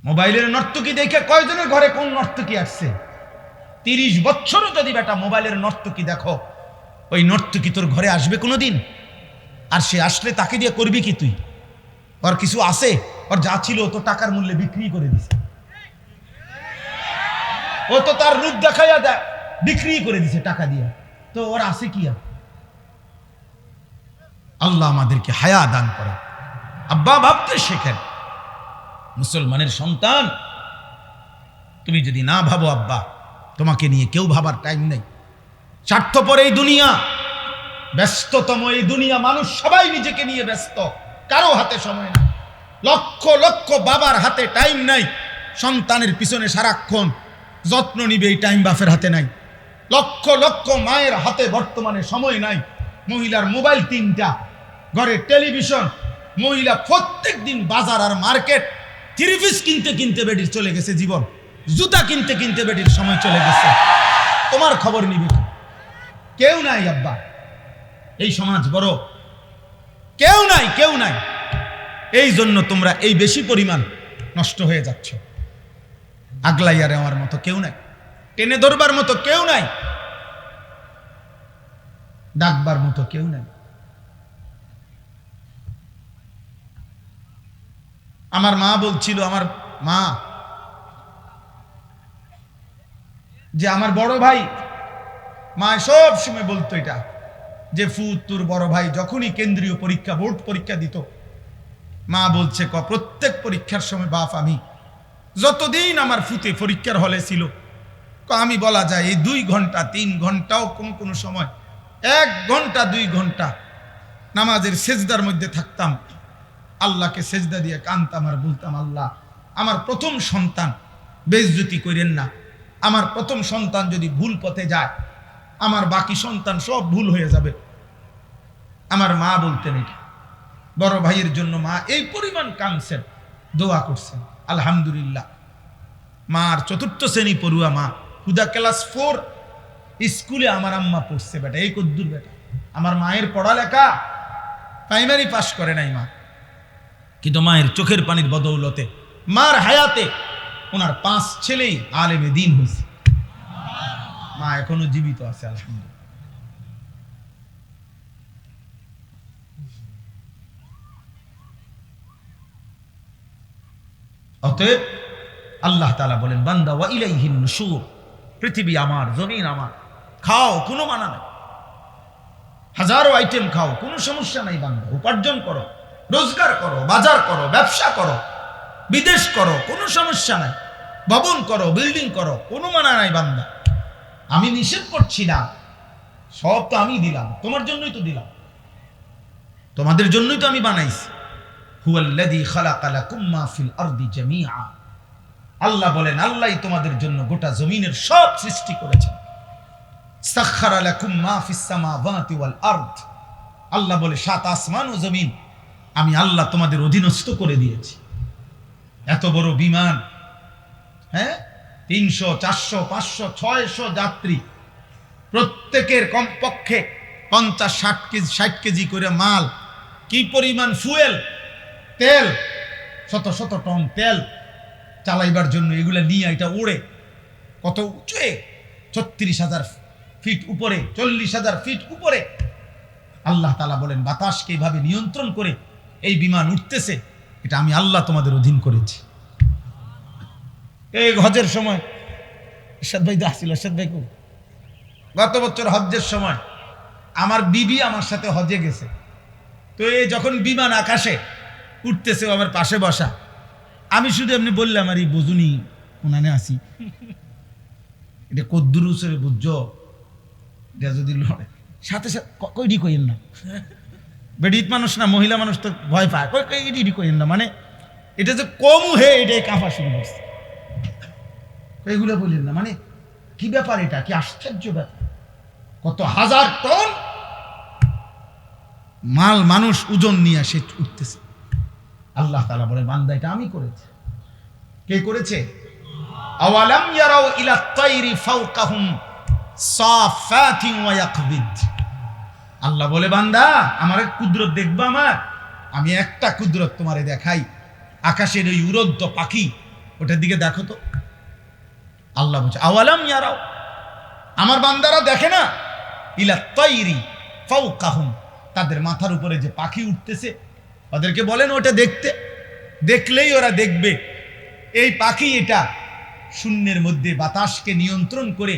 মোবাইলের নর্তকী দেখে কয়জনের ঘরে কোন নর্তকী আসছে? 30 বছরও যদি বেটা মোবাইলের নর্তকী দেখো, ওই নর্তকী তোর ঘরে আসবে কোনোদিন? আর সে আসলে তাকে দিয়ে করবি কি তুই? ওর কিছু আছে? ওর যা ছিল ও তো টাকার মূল্যে বিক্রি করে দিছে। ও তো তার রূপ দেখাইয়া বিক্রি করে দিছে টাকা দিয়া। তো ওর আছে কি? আল্লাহ আমাদেরকে হায়া দান করে। আব্বা ভাবতে শেখেন। মুসলমানের সন্তান, তুমি যদি না ভাবো আব্বা, তোমাকে নিয়ে কেউ ভাবার টাইম নেই। স্বার্থপর এই দুনিয়া, ব্যস্ততম এই দুনিয়া, মানুষ সবাই নিজেকে নিয়ে ব্যস্ত, কারো হাতে সময় নাই। লক্ষ লক্ষ বাবার হাতে টাইম নাই, সন্তানের পিছনে সারাক্ষণ যত্ন নিবে এই টাইম বাপের হাতে নাই। লক্ষ লক্ষ মায়ের হাতে বর্তমানে সময় নাই। মহিলার মোবাইল 3টা, ঘরে টেলিভিশন, মহিলা প্রত্যেক দিন বাজার আর মার্কেট, 3 পিস কিনতে কিনতে বেটির চলে গেছে জীবন, জুতা কিনতে কিনতে বেটির সময় চলে গেছে। তোমার খবর নিবে কেউ নাই আব্বা। এই সমাজ বড়, কেউ নাই, কেউ নাই। এই জন্য তোমরা এই বেশি পরিমাণ নষ্ট হয়ে যাচ্ছ। আগলাইয়ারে আমার মতো কেউ নাই, টেনে ধরবার মতো কেউ নাই, ডাকবার মতো কেউ নাই। আমার মা বলছিল, আমার মা, যে আমার বড় ভাই, মা সব সময় বলতো এটা, যে ফুত তোর বড় ভাই যখনই কেন্দ্রীয় পরীক্ষা, বোর্ড পরীক্ষা দিত, মা বলছে প্রত্যেক পরীক্ষার সময় বাপ আমি, যতদিন আমার ফুতে পরীক্ষার হলে ছিল, আমি বলা যায় এই 2 ঘন্টা 3 ঘন্টাও কোন কোন সময় 1 ঘন্টা 2 ঘন্টা নামাজের সেজদার মধ্যে থাকতাম, আল্লাহকে সেজদা দিয়ে কাঁদতাম আর বলতাম, আল্লাহ আমার প্রথম সন্তান বেইজ্জতি করেন না, আমার প্রথম সন্তান যদি ভুল পথে যায়, আমার বাকি সন্তান সব ভুল হয়ে যাবে। আমার মা বলতেন এটা। বড় ভাইয়ের জন্য মা এই পরিমাণ কাঁদছেন, দোয়া করছেন। আলহামদুলিল্লাহ, মার 4র্থ শ্রেণী পড়ুয়া মা, হুদা ক্লাস 4 স্কুলে আমার আম্মা পড়ছে বেটা। এই কদ্দুর বেটা, আমার মায়ের পড়ালেখা প্রাইমারি পাস করে নাই মা, কিন্তু মায়ের চোখের পানির বদৌলতে, মার হায়াতে ওনার 5 ছেলেই আলেমে দ্বীন হয়েছে। মা এখনো জীবিত আছে আলহামদুলিল্লাহ। অতএব আল্লাহ তাআলা বলেন, বান্দা ওয়া ইলাইহিন নুশুর, পৃথিবী আমার, জমিন আমার, খাও কোনো মানা নাই, হাজারো আইটেম খাও, কোনো সমস্যা নাই বান্দা, উপার্জন করো, রোজগার করো, বাজার করো, ব্যবসা করো, বিদেশ করো, কোনো সমস্যা নাই, ভবন করো, বিল্ডিং করো, কোনো মানা নাই বান্দা। আমি নিষেধ করছি না, সব তো আমি দিলাম, তোমার জন্যই তো দিলাম, তোমাদের জন্যই তো আমি বানাইছি। হুয়াল্লাযী খালাকা লাকুম মা ফিল আরদি জামিআ, আল্লাহ বলেন আল্লাহই তোমাদের জন্য গোটা জমিনের সব সৃষ্টি করেছেন। সাখখারা লাকুম মা ফিস সামাওয়াতি ওয়াল আরদ, আল্লাহ বলে 7 আসমান ও জমিন আমি আল্লাহ তোমাদের অধীনস্থ করে দিয়েছি। এত বড় বিমান, হ্যাঁ, 300 400 500 600 যাত্রী, প্রত্যেকের কমপক্ষে 50-60 কেজি করে মাল, কি পরিমাণ ফুয়েল, তেল, শত শত টন তেল চালাইবার জন্য এগুলা নিয়ে এটা উড়ে কত উঁচুয়ে, 36,000 ফিট উপরে, 40,000 ফিট উপরে। আল্লাহ তাআলা বলেন বাতাসকে এইভাবে নিয়ন্ত্রণ করে এই বিমান উঠতেছে, এটা আমি আল্লাহ তোমাদের অধীন করেছি। এই হজের সময় এরশাদ ভাই আসছিল, এরশাদ ভাই গত বছর হজ্জের সময় আমার বিবি আমার সাথে হজে গেছে, তো এই যখন বিমান আকাশে উঠতেছে আমার পাশে বসা, আমি শুধু এমনি বললাম আর এই বুঝুনি ওনানে আসি, এটা কদ্দুর উসরে বুঝছো, এটা যদি লড়ে সাথে সাথে কইডি কইেন না, বেডিত মানুষ না, মহিলা মানুষ তো ভয় পায়, কইডি কইেন না, মানে এটা যে কম হে এটাই কাঁপা শুরু করছে, এগুলো বললেন না, মানে কি ব্যাপার, এটা কি আশ্চর্য ব্যাপার, কত হাজার টন মাল মানুষ ওজন নিয়ে সে উঠতেছে। আল্লাহ তাআলা বলে বান্দা এটা আমি করেছি। কে করেছে? আওয়ালাম ইয়ারাউ ইলা তাইরি ফাওকাহুম সাফাতিন ওয়া ইয়াকবিদ, আল্লাহ বলে বান্দা আমার কুদরত দেখবা, আমার আমি একটা কুদরত তোমারে দেখাই, আকাশের ওই উড়ন্ত পাখি ওটার দিকে দেখো তো। আল্লাহ বলছে আওয়ালাম ইয়ারাও, আমার বান্দারা দেখে না, ইলা তাইরি ফাওকাহুম, তাদের মাথার উপরে যে পাখি উঠতেছে, ওদেরকে বলেন ওটা দেখতে, দেখলেই ওরা দেখবে এই পাখি এটা শূন্যের মধ্যে বাতাসকে নিয়ন্ত্রণ করে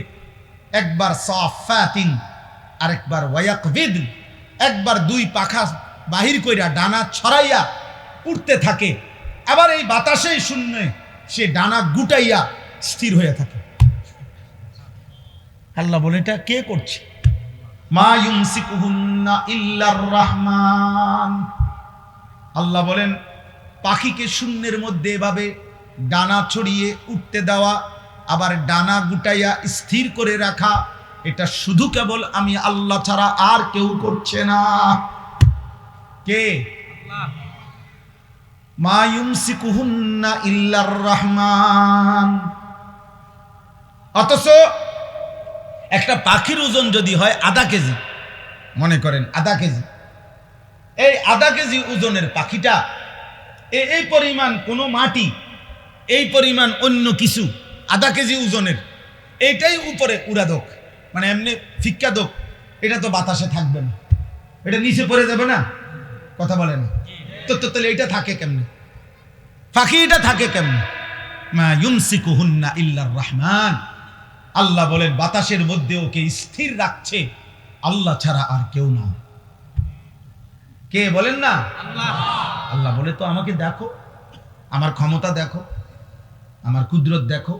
একবার সাফাতিন আরেকবার ওয়ায়াকবিদ, একবার দুই পাখা বাহির কইরা ডানা ছড়াইয়া উঠতে থাকে, আবার এই বাতাসেই শূন্যে সে ডানা গুটাইয়া স্থির হয়ে থাকে। আল্লাহ বলে এটা কে করছে? মা ইউমসিকুহুন্না ইল্লার রহমান। আল্লাহ বলেন পাখিকে শূন্যের মধ্যে এভাবে ডানা ছড়িয়ে উঠতে দেওয়া, আবার ডানা গুটাইয়া স্থির করে রাখা, এটা শুধু কেবল আমি আল্লাহ ছাড়া আর কেউ করছে না। কে? মা ইউমসিকুহুন্না ইল্লার রহমান। অথচ একটা পাখির ওজন যদি হয় আধা কেজি, মনে করেন আধা কেজি, এই আধা কেজি ওজনের পাখিটা এই পরিমাণ কোনো মাটি, এই পরিমাণ অন্য কিছু আধা কেজি ওজনের, এইটাই উপরে উড়াদক, মানে এমনি ফিক্কা দোক, এটা তো বাতাসে থাকবে না, এটা নিচে পড়ে যাবে না, কথা বলে না তো। তাহলে এটা থাকে কেমনে? পাখি এটা থাকে কেমনে? মা ইউমসিকুহুন্না ইল্লার রহমান। আল্লাহ বলেন বাতাসের মধ্যে ওকে স্থির রাখছে আল্লাহ ছাড়া আর কেউ না। কে বলেন না? আল্লাহ বলে তো আমাকে দেখো, আমার ক্ষমতা দেখো, আমার কুদরত দেখো,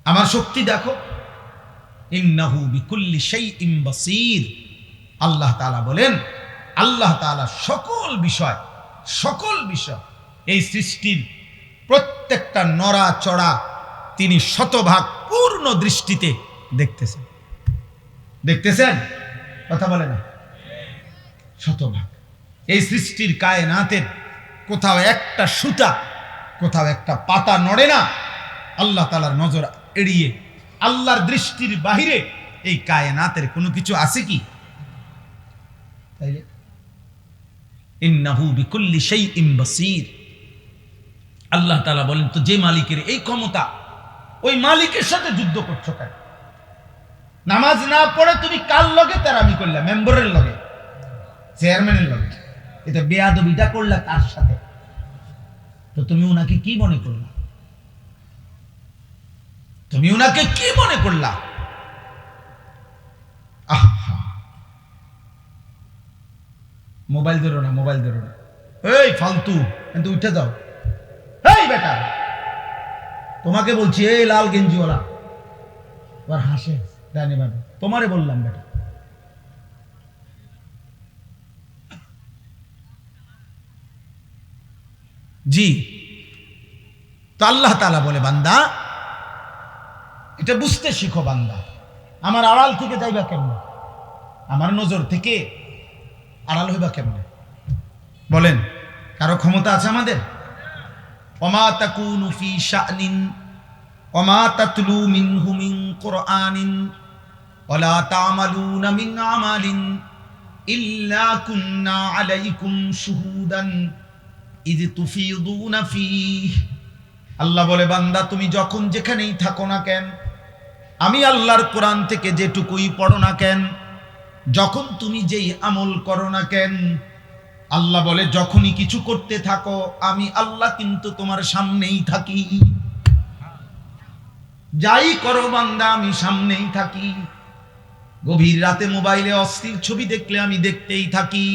আমার শক্তি দেখো। ইন্নাহু বিকুল্লি শাইইন বাসীর। আল্লাহ তাআলা বলেন আল্লাহ তাআলা সকল বিষয় এই সৃষ্টির প্রত্যেকটা নড়াচড়া তিনি শতভাগ পূর্ণ দৃষ্টিতে দেখতেছেন, কথা বলে না? শতভাগ। এই সৃষ্টির কায়নাতের কোথাও একটা সুতা, কোথাও একটা পাতা নড়ে না আল্লাহ তাআলার নজর এড়িয়ে। আল্লাহর দৃষ্টির বাহিরে এই কায়নাতের কোনো কিছু আছে কি? তাইলে ইন্নাহু বিকুল্লি শাইইন বাসীর। আল্লাহ তাআলা বলেন তো যে মালিকের এই ক্ষমতা, ওই মালিকের সাথে যুদ্ধ করছো কেন? নামাজ না পড়ে তুমি কার লগে তেরামি করলা? মেম্বারের লগে, চেয়ারম্যানের লগে, এটা বেয়াদবিটা করলা তার সাথে, তো তুমি উনাকে কি মনে করলা? তুমি উনাকে কি মনে করলা? আহা, মোবাইল ধরো না, মোবাইল ধরো না, এই ফালতু, কিন্তু উঠে যাও। এই বেটা, তোমাকে বলছি, এই লাল গেঞ্জিওয়ালা, এবার হাসে জানি ভাবে, তোমারে বললাম বেটা। জি, তো আল্লাহ তাআলা বলে বান্দা এটা বুঝতে শিখো। বান্দা আমার আড়াল থেকে যাইবা কেমনে? আমার নজর থেকে আড়াল হইবা কেমনে? বলেন, কারো ক্ষমতা আছে আমাদের? ওমা তাকুনু ফি শানিন ওমা তাতলু মিনহু মিন কুরআনিন ওয়ালা তা'মালুনা মিন আমালিন ইল্লা কুন্না আলাইকুম শুহুদান ইয তুফিদুনা ফীহ। আল্লাহ বলে বান্দা তুমি যখন যেখানেই থাকো না কেন, আমি আল্লাহর কোরআন থেকে যেটুকুই পড়ো না কেন, যখন তুমি যেই আমল করো না কেন, আল্লাহ বলে যখনই কিছু করতে থাকো আমি আল্লাহ কিন্তু তোমার সামনেই থাকি। যাই করো বান্দা আমি সামনেই থাকি। গভীর রাতে মোবাইলে অস্থির ছবি দেখলে আমি দেখতেই থাকি।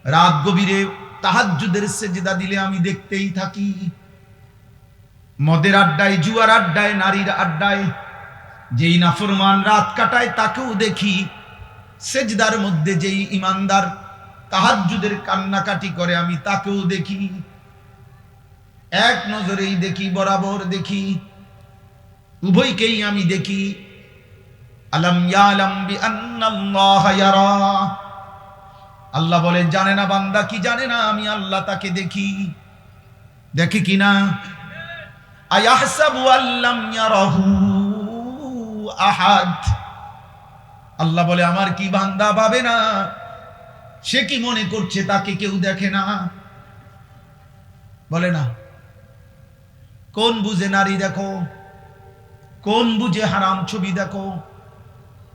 রাত গভীরে তাহাজ্জুদের সেজদা দিলে আমি দেখতেই থাকি। মদের আড্ডায়, জুয়ার আড্ডায়, নারীর আড্ডায় যেই নাফরমান রাত কাটায় তাকেও দেখি। সেজদার মধ্যে যেই ইমানদার তাহাজ্জুদের কান্নাকাটি করে আমি তাকেও দেখি। এক নজরেই দেখি, বরাবর দেখি, উভয়কেই আমি দেখি। আলাম ইয়ালাম বিআন্নাল্লাহা ইয়ারা। আল্লাহ বলে জানে না বান্দা কি জানে না আমি আল্লাহ তাকে দেখি। দেখি কিনা? আয়াহসাবু আল্লাম ইয়ারাহু আহাদ। আল্লাহ বলে আমার কি বান্দা ভাবে না? সে কি মনে করছে তাকে কেউ দেখে না? বলে না, কোন বুঝে নারী দেখো, কোন বুঝে হারাম ছবি দেখো,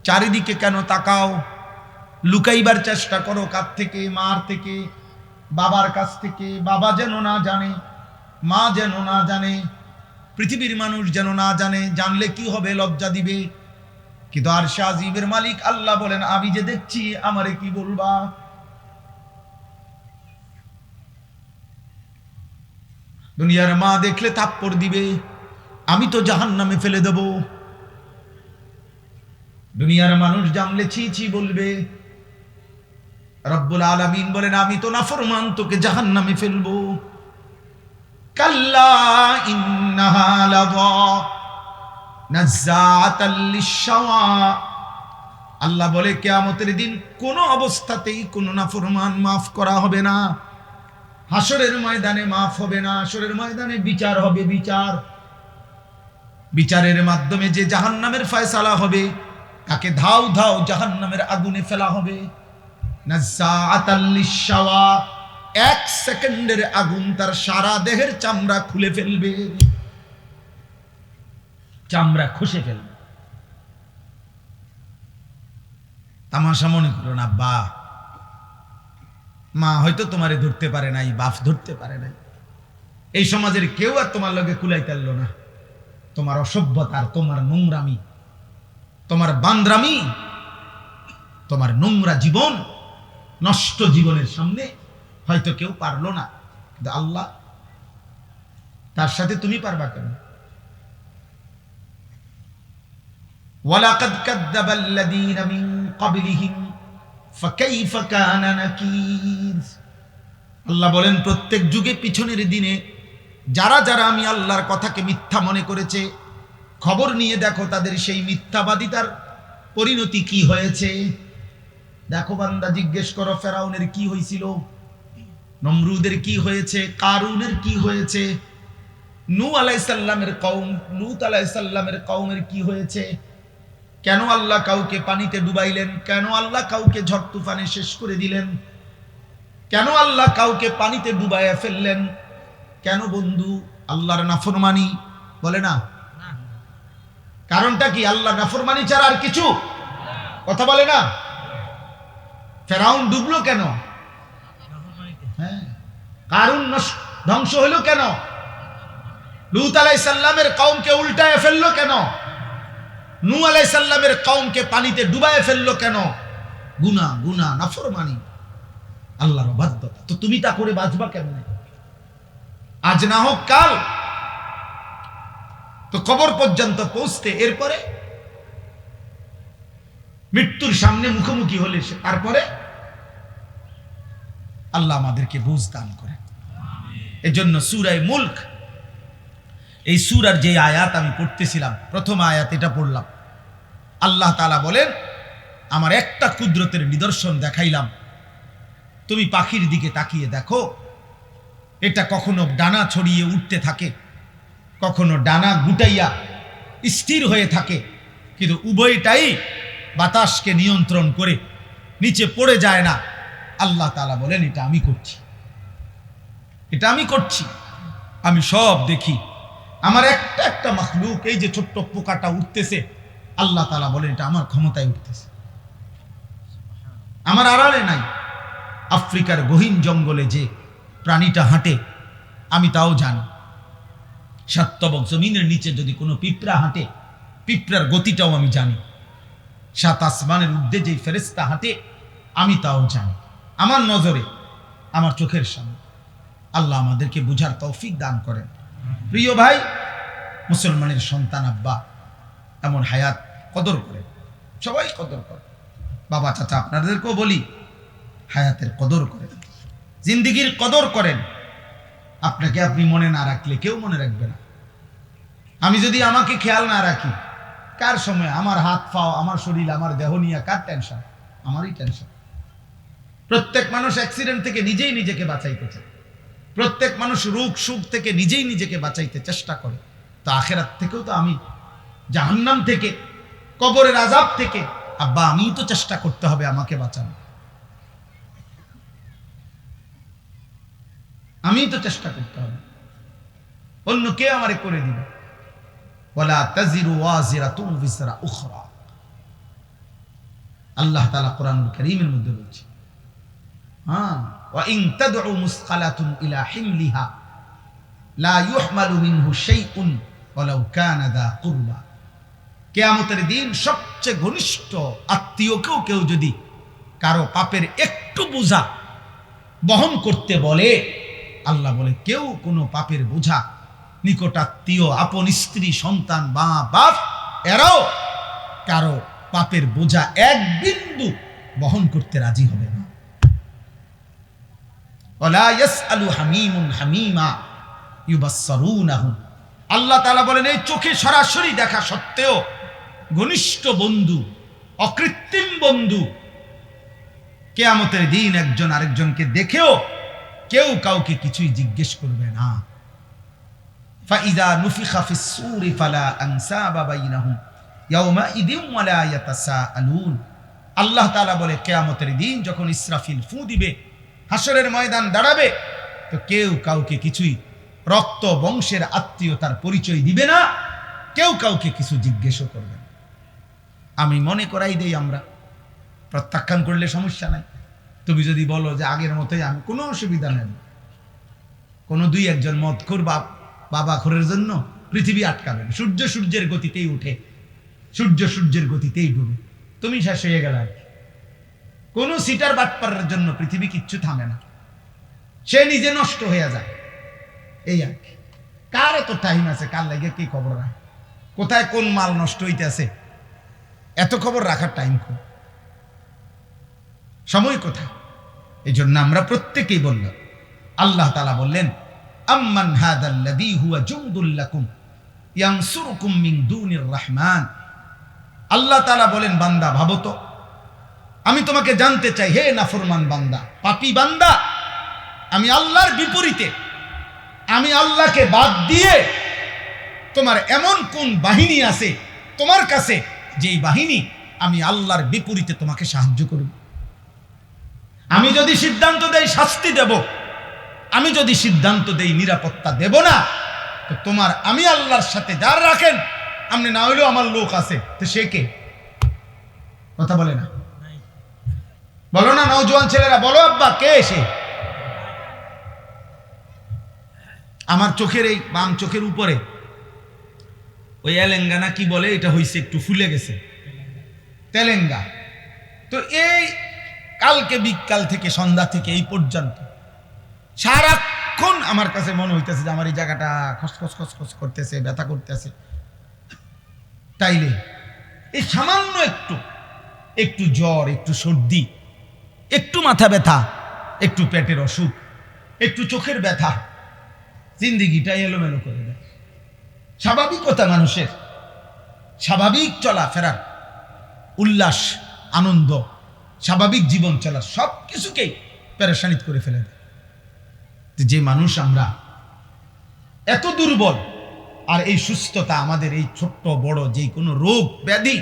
চারিদিকে কেন তাকাও, লুকাইবার চেষ্টা করো কার থেকে? মার থেকে, বাবার কাছ থেকে। বাবা যেন না জানে, মা যেন না জানে, পৃথিবীর মানুষ যেন না জানে। জানলে কি হবে? লজ্জা দিবে। কিন্তু আরশে আজিমের মালিক আল্লাহ বলেন, আমি যে দেখছি, আমারে কি বলবা? দুনিয়ার মা দেখলে থাপ্পড় দিবে, আমি তো জাহান্নামে ফেলে দেব। দুনিয়ার মানুষ জানলে ছি ছি বলবে। রব্বুল আলামিন বলেন, আমি তো নাফরমান, তোকে জাহান্নামে ফেলবো। কাল্লা ইন্নাহা লাযা নাযাআতাল লিশ-শাওয়া। আল্লাহ বলে, কিয়ামতের দিন কোন অবস্থাতেই কোন নাফরমান মাফ করা হবে না। হাসরের ময়দানে মাফ হবে না। হাসরের ময়দানে বিচার হবে। বিচারের মাধ্যমে যে জাহান্নামের ফয়সালা হবে, তাকে ধাও ধাও জাহান্নামের আগুনে ফেলা হবে। নাযাআতাল লিশ-শাওয়া, এক সেকেন্ডের আগুন তার সারা দেহের চামড়া খুলে ফেলবে, চামড়া খসে ফেলবে। তামাশা মনে করো না আব্বা, মা হয়তো তোমারে ধরতে পারে নাই, বাপ ধরতে পারে নাই, এই সমাজের কেউ আর তোমার লগে কুলাইতে পারলো না। তোমার অসভ্যতার, তোমার নোংরামি, তোমার বান্দ্রামি, তোমার নোংরা জীবন, নষ্ট জীবনের সামনে হয়তো কেউ পারলো না, কিন্তু আল্লাহ, তার সাথে তুমি পারবা কেন? ওয়ালাকাদ কাযযাবাল্লাযীনা মিন ক্বাবলিহিম ফাকাইফা কানা নাকির। আল্লাহ বলেন, প্রত্যেক যুগে পিছনের দিনে যারা যারা আমি আল্লাহর কথাকে মিথ্যা মনে করেছে, খবর নিয়ে দেখো তাদের সেই মিথ্যাবাদিতার পরিণতি কি হয়েছে। দেখো বান্দা, জিজ্ঞেস করো ফেরাউনের কি হয়েছিল, নমরুদের কি হয়েছে, কারুনের কি হয়েছে, নূহ আলাইহিস সালামের কওম, লূত আলাইহিস সালামের কওমের কি হয়েছে। কেন আল্লাহ কাউকে পানিতে ডুবাইলেন? কেন আল্লাহ কাউকে ঝড় তুফানে শেষ করে দিলেন? কেন আল্লাহ কাউকে পানিতে ডুবাইয়া ফেললেন? কেন বন্ধু? আল্লাহর নাফরমানি, বলে না? কারণটা কি? আল্লাহ নাফরমানি ছাড়া আর কিছু? কথা বলে না? ফেরাউন ডুবলো কেন? হ্যাঁ। কারুন ধ্বংস হইল কেন? লূত আলাইহিস সালামের কওমকে উল্টায় ফেললো কেন? নূহ আলাইহিস সালামের কওমকে পানিতে ডুবায় ফেললো কেন? গুনাহ, গুনাহ, নাফরমানি, আল্লাহর অবাধ্যতা। তো তুমি তা করে বাঁচবা কেমনে? আজ না হোক কাল তো কবর পর্যন্ত পৌঁছতে, এরপরে মৃত্যুর সামনে মুখোমুখি হলে তারপরে আল্লাহ আমাদেরকে বুঝ দান করেন। এজন্য সূরা মুলক, এই সূরার যে আয়াত আমি পড়তেছিলাম, প্রথম আয়াত এটা পড়লাম। আল্লাহ তাআলা বলেন, আমার একটা কুদরতের নিদর্শন দেখাইলাম, তুমি পাখির দিকে তাকিয়ে দেখো, এটা কখনো ডানা ছড়িয়ে উঠতে থাকে, কখনো ডানা গুটাইয়া স্থির হয়ে থাকে, কিন্তু উভয়টাই বাতাসকে নিয়ন্ত্রণ করে নিচে পড়ে যায় না। আল্লাহ তাআলা বলেন, এটা আমি করছি, এটা আমি করছি, আমি সব দেখি। আমার একটা একটা মাখলুক, এই যে ছোট্ট পোকাটা উঠতেছে, আল্লাহ তাআলা বলেন এটা আমার ক্ষমতায় উঠতেছে, আমার আড়ালে নাই। আফ্রিকার গহীন জঙ্গলে যে প্রাণীটা হাঁটে, আমি তাও জানি। সাতবক জমিনের নিচে যদি কোনো পিঁপড়া হাঁটে, পিঁপড়ার গতিটাও আমি জানি। সাত আসমানের ঊর্ধ্বে যে ফেরেশতা হাঁটে, আমি তাও জানি। আমার নজরে, আমার চোখের সামনে। আল্লাহ আমাদেরকে বুঝার তৌফিক দান করেন। প্রিয় ভাই, মুসলমানের সন্তান আব্বা এমন হায়াত কদর করে, সবাই কদর করে। বাবা চাচা আপনাদেরকেও বলি, হায়াতের কদর করেন, জিন্দিগির কদর করেন। আপনাকে আপনি মনে না রাখলে কেউ মনে রাখবে না। আমি যদি আমাকে খেয়াল না রাখি, কার সময় আমার হাত পাও, আমার শরীর, আমার দেহ নিয়ে কার টেনশন? আমারই টেনশন। প্রত্যেক মানুষ অ্যাক্সিডেন্ট থেকে নিজেই নিজেকে বাঁচাইতে চায়, প্রত্যেক মানুষ রোগ সুখ থেকে নিজেই নিজেকে বাঁচাইতে চেষ্টা করে। তো আখেরাত থেকেও তো আমি, জাহান্নাম থেকে, কবরের আযাব থেকে, আব্বা আমিই তো চেষ্টা করতে হবে আমাকে বাঁচানো, আমিই তো চেষ্টা করতে হবে। অন্য কে আমারে করে দিবে। ওয়ালা তাজিরু ওয়াজিরাতুন বিসরা উখরা, আল্লাহ তাআলা কোরআনুল কারীমের মধ্যে বলছে, হ্যাঁ, ওয়া ইন তাদউ মুসকালাতুন ইলা হিমলিহা লা ইউহমালু মিনহু শাইউন ওয়ালাউ কানা দা কুরবা। কিয়ামতের দিন সবচেয়ে ঘনিষ্ঠ আত্মীয়কেও কেউ যদি কারো পাপের একটু বোঝা বহন করতে বলে, আল্লাহ বলে কেউ কোনো পাপের বোঝা, নিকটাত্মীয়, আপন স্ত্রী, সন্তান, মা বাপ, এরাও কারো পাপের বোঝা এক বিন্দু বহন করতে রাজি হবে না। ওয়ালা ইয়াসআলু হামীমুন হামীমা ইউবাসসারুনাহুম, আল্লাহ তাআলা বলেন এই চোখে সরাসরি দেখা সত্ত্বেও ঘনিষ্ঠ বন্ধু, অকৃত্রিম বন্ধু, কিয়ামতের দিন একজন আরেকজনকে দেখেও কেউ কাউকে কিছুই জিজ্ঞেস করবে না। ফাইযা নুফিখা ফিস সূরি ফালা আনসাবা বাইনাহুম ইয়াওমাইযিন ওয়ালা ইয়াতাসাআলুন, আল্লাহ তাআলা বলে কিয়ামতের দিন যখন ইসরাফিল ফু দিবে, হাসরের ময়দান দাঁড়াবে, তো কেউ কাউকে কিছুই রক্ত বংশের আত্মীয়তার পরিচয় দিবে না, কেউ কাউকে কিছু জিজ্ঞেসও করবে না। আমি মনে করাই দেই, আমরা প্রত্যাখ্যান করলে সমস্যা নাই। তুমি যদি বলো যে আগের মতোই, আমি কোনো অসুবিধা নেই। কোনো দুই একজন মদখোর বাবা খোরের জন্য পৃথিবী আটকাবেন। সূর্য সূর্যের গতিতেই উঠে, সূর্য সূর্যের গতিতেই ডুবে, তুমি শেষ হয়ে গেল আর কি। কোনো সিটার বাটপারের জন্য পৃথিবী কিচ্ছু থামে না, সে নিজে নষ্ট হয়ে যায়, এই আর কি। কার এত টাইম আছে কার লাগে কি খবর রাখে, কোথায় কোন মাল নষ্ট হইতেছে, এত খবর রাখার টাইম খুব সময় কোথায়? এই জন্য আমরা প্রত্যেকেই বললাম, আল্লাহ তাআলা বললেন আম্মান হাদাল্লাযী হুয়া জুনদুল লাকুম ইয়ানসুরুকুম মিন দুনির রহমান। আল্লাহ তাআলা বলেন, বান্দা ভাবো তো, আমি তোমাকে জানতে চাই, হে নাফরমান বান্দা, পাপী বান্দা, আমি আল্লাহর বিপরীতে, আমি আল্লাহকে বাদ দিয়ে তোমার এমন কোন বাহিনী আছে তোমার কাছে, যেই বাহিনী আমি আল্লাহর বিপরীতে তোমাকে সাহায্য করব? আমি যদি সিদ্ধান্ত দেই শাস্তি দেব, আমি যদি সিদ্ধান্ত দেই নিরাপত্তা দেব না, তো তোমার আমি আল্লাহর সাথে যার রাখেন, আপনি না হইলেও আমার লোক আছে, তো সে কে? কথা বলে না, বলো না নওজোয়ান ছেলেরা, বলো আব্বা, কে সে? আমার চোখের এই বাম চোখের উপরে ওই এলেঙ্গানা কি বলে, এটা হইছে একটু ফুলে গেছে, তেলেঙ্গা। তো এই কালকে বিকাল থেকে সন্ধ্যা থেকে এই পর্যন্ত সারাক্ষণ আমার কাছে মনে হইতেছে যে আমার এই জায়গাটা খসখস খসখস করতেছে, ব্যথা করতেছে। তাইলে এই সামান্য একটু জ্বর, একটু সর্দি, একটু মাথা ব্যথা, একটু পেটের অসুখ, একটু চোখের ব্যথা, জিন্দিগিটা এলোমেলো করে দেয়। স্বাভাবিকতা মানুষের, স্বাভাবিক চলাফেরার, উল্লাস, আনন্দ, স্বাভাবিক জীবন চলার সব কিছুকেই পেরেশানিত করে ফেলে দেয়। যে মানুষ আমরা এত দুর্বল, আর এই সুস্থতা, আমাদের এই ছোট্ট বড় যে কোনো রোগ ব্যাধি,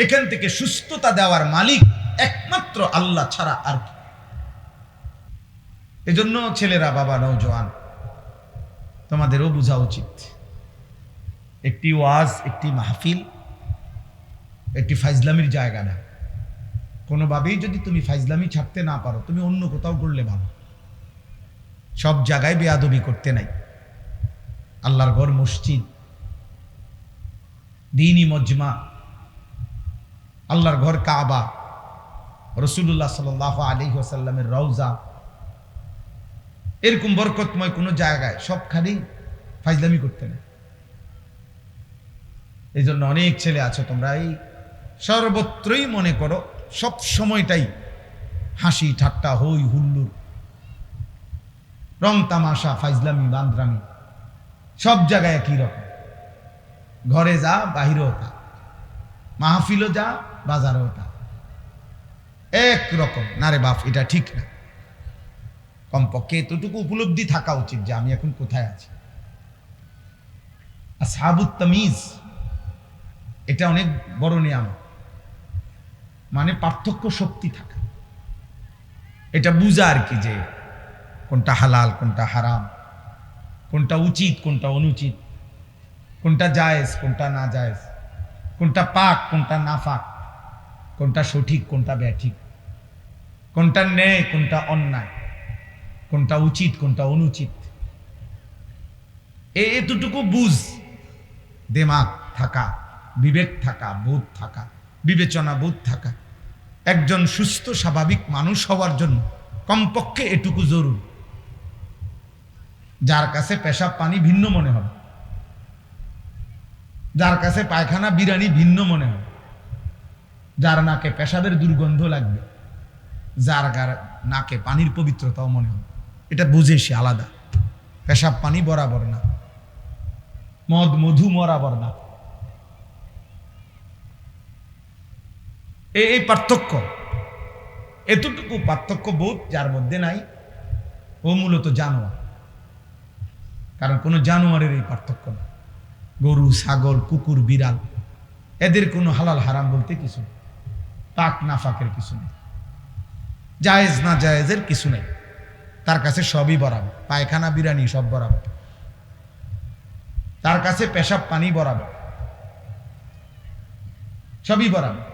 এখান থেকে সুস্থতা দেওয়ার মালিক একমাত্র আল্লাহ ছাড়া আর কি। এজন্য ছেলেরা, বাবা, নওজোয়ান, তোমাদেরও বোঝা উচিত, একটি ওয়াজ, একটি মাহফিল, একটি ফাইজলামির জায়গা না। কোনোভাবেই যদি তুমি ফাইজলামি ছাড়তে না পারো, তুমি অন্য কোথাও করলে ভালো। সব জায়গায় বেয়াদবি করতে নাই। আল্লাহর ঘর মসজিদ, দ্বীনি মজমা, আল্লাহর ঘর কাবা, রাসূলুল্লাহ সাল্লাল্লাহু আলাইহি ওয়াসাল্লামের রওজা, এরকম বরকতময় কোনো জায়গায় সবখানি ফাইজলামি করতে নাই। এই জন্য অনেক ছেলে আছো তোমরা, এই সর্বত্রই মনে করো সব সময়টাই হাসি ঠাট্টা, হই হুল্লুর, রং তামাশা, ফাইজলামি, বান্দরামি, সব জায়গায় একই রকম। ঘরে যা, বাহিরেও তা, মাহফিলও যা, বাজারেও তা, এক রকম। না রে বাপ, এটা ঠিক না। কমপক্ষে এতটুকু উপলব্ধি থাকা উচিত যে আমি এখন কোথায় আছি। আসহাবুত তামিজ, এটা অনেক বড় নিয়ামত, মানে পার্থক্য শক্তি থাকা, এটা বুঝা আর কি, যে কোনটা হালাল কোনটা হারাম, কোনটা উচিত কোনটা অনুচিত, কোনটা জায়েজ কোনটা না জায়েজ, কোনটা পাক কোনটা না পাক, কোনটা সঠিক কোনটা ব্যাঠিক, কোনটা ন্যায় কোনটা অন্যায়, কোনটা উচিত কোনটা অনুচিত, এতটুকু বুঝ, দিমাগ থাকা, বিবেক থাকা, বোধ থাকা, বিবেচনা বোধ থাকা একজন সুস্থ স্বাভাবিক মানুষ হওয়ার জন্য কমপক্ষে এটুকু জরুরি। যার কাছে পেশাব পানি ভিন্ন মনে হবে, যার কাছে পায়খানা বিরানি ভিন্ন মনে হবে, যার নাকে পেশাবের দুর্গন্ধ লাগবে, যার নাকে পানির পবিত্রতাও মনে হবে, এটা বুঝে সে আলাদা। পেশাব পানি বরাবর না, মদ মধু বরাবর না। এই পার্থক্য, এতটুকু পার্থক্য বোধ যার মধ্যে নাই, ও মূলত জানোয়ার। কারণ কোনো জানোয়ারের এই পার্থক্য না। গরু, ছাগল, কুকুর, বিড়াল, এদের কোনো হালাল হারাম বলতে কিছু নেই, পাক না ফাঁকের কিছু নেই, জায়েজ না জায়েজের কিছু নেই। তার কাছে সবই বরাবর, পায়খানা বিরানি সব বরাবর, তার কাছে পেশাব পানি বরাবর, সবই বরাবর।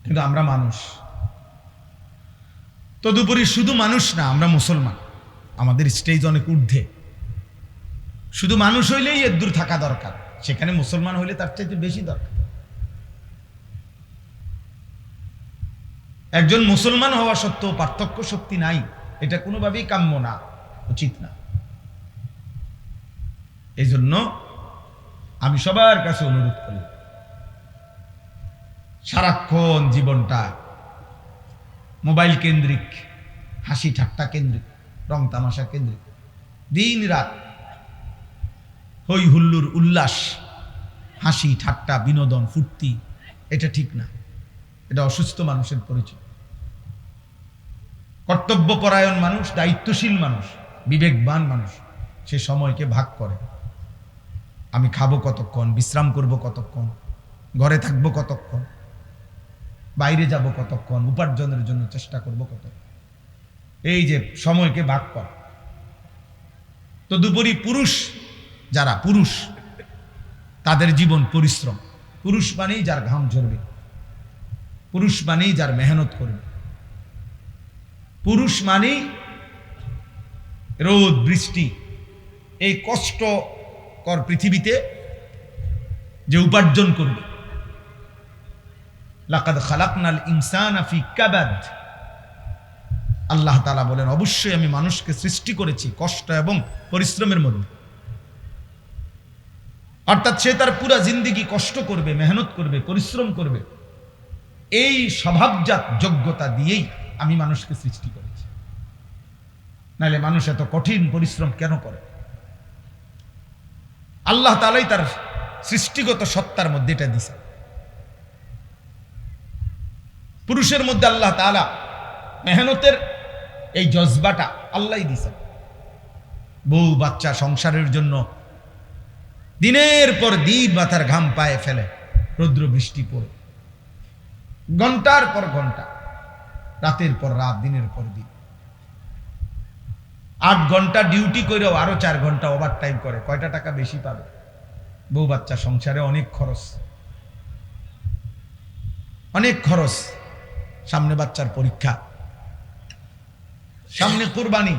কিন্তু আমরা মানুষ, তদুপরি শুধু মানুষ না, আমরা মুসলমান, আমাদের স্টেজ অনেক ঊর্ধ্বে। শুধু মানুষ হইলেই এর দূর থাকা দরকার, সেখানে মুসলমান হইলে তার চাইতে বেশি দরকার। একজন মুসলমান হওয়া সত্ত্বেও পার্থক্য শক্তি নাই, এটা কোনোভাবেই কাম্য না, উচিত না। এই জন্য আমি সবার কাছে অনুরোধ করি, সারাক্ষণ জীবনটা মোবাইল কেন্দ্রিক, হাসি ঠাট্টা কেন্দ্রিক, রং তামাশা কেন্দ্রিক, দিন রাত হই হুল্লুর উল্লাস, হাসি ঠাট্টা বিনোদন ফুর্তি, এটা ঠিক না, এটা অসুস্থ মানুষের পরিচয়। কর্তব্যপরায়ণ মানুষ, দায়িত্বশীল মানুষ, বিবেকবান মানুষ সে সময়কে ভাগ করে। আমি খাবো কতক্ষণ, বিশ্রাম করব কতক্ষণ, ঘরে থাকবো কতক্ষণ, বাইরে যাব কতক্ষণ, উপার্জনের জন্য চেষ্টা করব কতক্ষণ, এই যে সময়কে ভাগ কর। তদুপরি পুরুষ, যারা পুরুষ তাদের জীবন পরিশ্রম। পুরুষ মানেই যার ঘাম ঝরবে, পুরুষ মানেই যার মেহনত করবে, পুরুষ মানেই রোদ বৃষ্টি, এই কষ্টকর পৃথিবীতে যে উপার্জন করবে। লাকাদ খালাকনাল ইনসানা ফি কাবাদ, আল্লাহ তাআলা বলেন অবশ্যই আমি মানুষকে সৃষ্টি করেছি কষ্ট এবং পরিশ্রমের মধ্যে। অর্থাৎ সে তার পুরা জিন্দেগি কষ্ট করবে, মেহনত করবে, পরিশ্রম করবে। এই স্বভাবজাত যোগ্যতা দিয়েই আমি মানুষকে সৃষ্টি করেছি, নাহলে মানুষ এত কঠিন পরিশ্রম কেন করে? আল্লাহ তাআলাই তার সৃষ্টিগত সত্তার মধ্যে এটা দিছে। পুরুষের মধ্যে আল্লাহ তাআলা মেহনতের এই জজবাটা আল্লাহই দিছে। বউ বাচ্চা সংসারের জন্য দিনের পর দিন মাথার ঘাম পায়ে ফেলে, রৌদ্র বৃষ্টি পড়ে, ঘন্টার পর ঘন্টা, রাতের পর রাত, দিনের পর দিন। 8 ঘন্টা ডিউটি করেও আরো 4 ঘন্টা ওভার টাইম করে, কয়টা টাকা বেশি পাবে? বউ বাচ্চা সংসারে অনেক খরচ, অনেক খরচ। সামনে বাচ্চার পরীক্ষা, সামনে কুরবানি,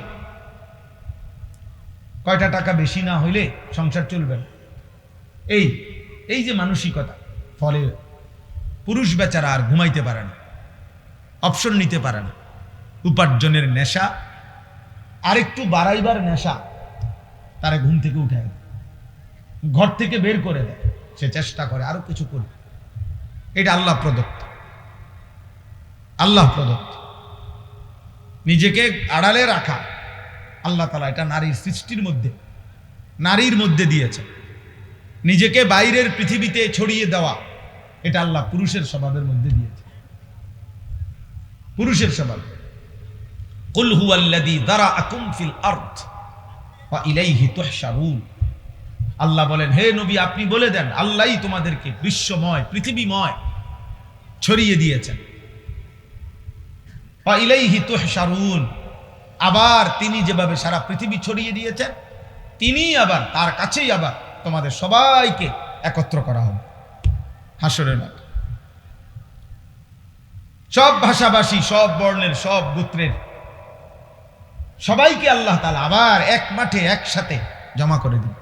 কয়টা টাকা বেশি না হইলে সংসার চলবে না। এই যে মানসিকতা, ফলে পুরুষ বেচারা আর ঘুমাইতে পারে না, অপশন নিতে পারে না। উপার্জনের নেশা, আরেকটু বাড়াইবার নেশা তারা ঘুম থেকে উঠে, ঘর থেকে বের করে দেয়। সে চেষ্টা করে আরো কিছু করবে। এটা আল্লাহ প্রদত্ত, আল্লাহ প্রদত্ত। নিজেকে আড়ালে রাখা আল্লাহ তাআলা এটা নারীর সৃষ্টির মধ্যে, নারীর মধ্যে দিয়েছে। নিজেকে বাইরের পৃথিবীতে ছড়িয়ে দেওয়া এটা আল্লাহ পুরুষের স্বভাবের মধ্যে দিয়েছে, পুরুষের স্বভাব। কুল হুয়াল্লাযী যারাআকুম ফিল আরদ ওয়া ইলাইহি তুহশারুন। আল্লাহ বলেন, হে নবী আপনি বলে দেন, আল্লাহই তোমাদেরকে বিশ্বময়, পৃথিবীময় ছড়িয়ে দিয়েছেন। ওয়া ইলাইহি তুহশারুন, আবার তিনি যেভাবে সারা পৃথিবী ছড়িয়ে দিয়েছেন, তিনি আবার তার কাছেই আবার তোমাদের সবাইকে একত্র করা হবে হাসরের মাঠে। সব ভাষাভাষী, সব বর্ণের, সব গোত্রের সবাইকে আল্লাহ তাআলা আবার এক মাঠে একসাথে জমা করে দিবে,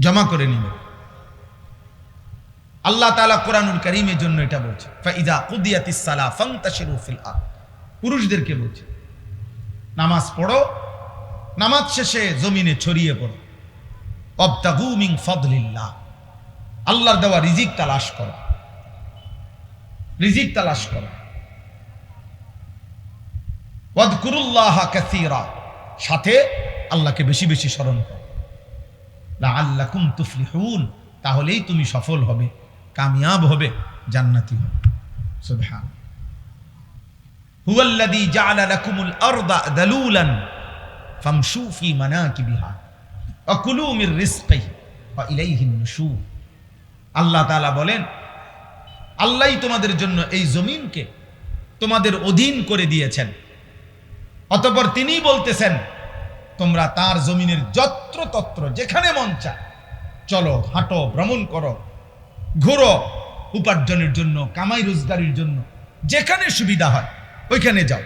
জমা করে নিবে। আল্লাহ তাআলা কোরআনুল কারীমের জন্য এটা বলছে, ফাইযা কুদিয়াতিস সালাহ ফান্তাশিরু ফিল আরদ। পুরুষদেরকে বলছে নামাজ পড়ো, নামাজ শেষে জমিনে ছড়িয়ে পড়ো। ওয়াবতাগু মিন ফাদলিল্লাহ, আল্লাহর দেওয়া রিজিক তালাশ করো, রিজিক তালাশ করো। ওয়াযকুরুল্লাহ কাসীরা, সাথে আল্লাহকে বেশি বেশি স্মরণ করো। লাআল্লাকুম তুফলিহুন, তাহলেই তুমি সফল হবে, কামিয়াব হবে, জান্নাতি হবে। সুবহান। হুয়াল্লাযী জাআলা লাকুমুল আরদা দালুলান ফামশু ফি মানাকিবিহা ওয়া কুলু মির রিজকিহি ওয়া ইলাইহিন নুশুর। আল্লাহ তাআলা বলেন, আল্লাহই তোমাদের জন্য এই জমিনকে তোমাদের অধীন করে দিয়েছেন। অতঃপর তিনি বলতেছেন, তোমরা তার জমিনের যত্রতত্র যেখানে মন চায় চলো, হাঁটো, ভ্রমণ করো, ঘুরো, উপার্জনের জন্য, কামাই রোজগারের জন্য যেখানে সুবিধা হয় ওইখানে যাও।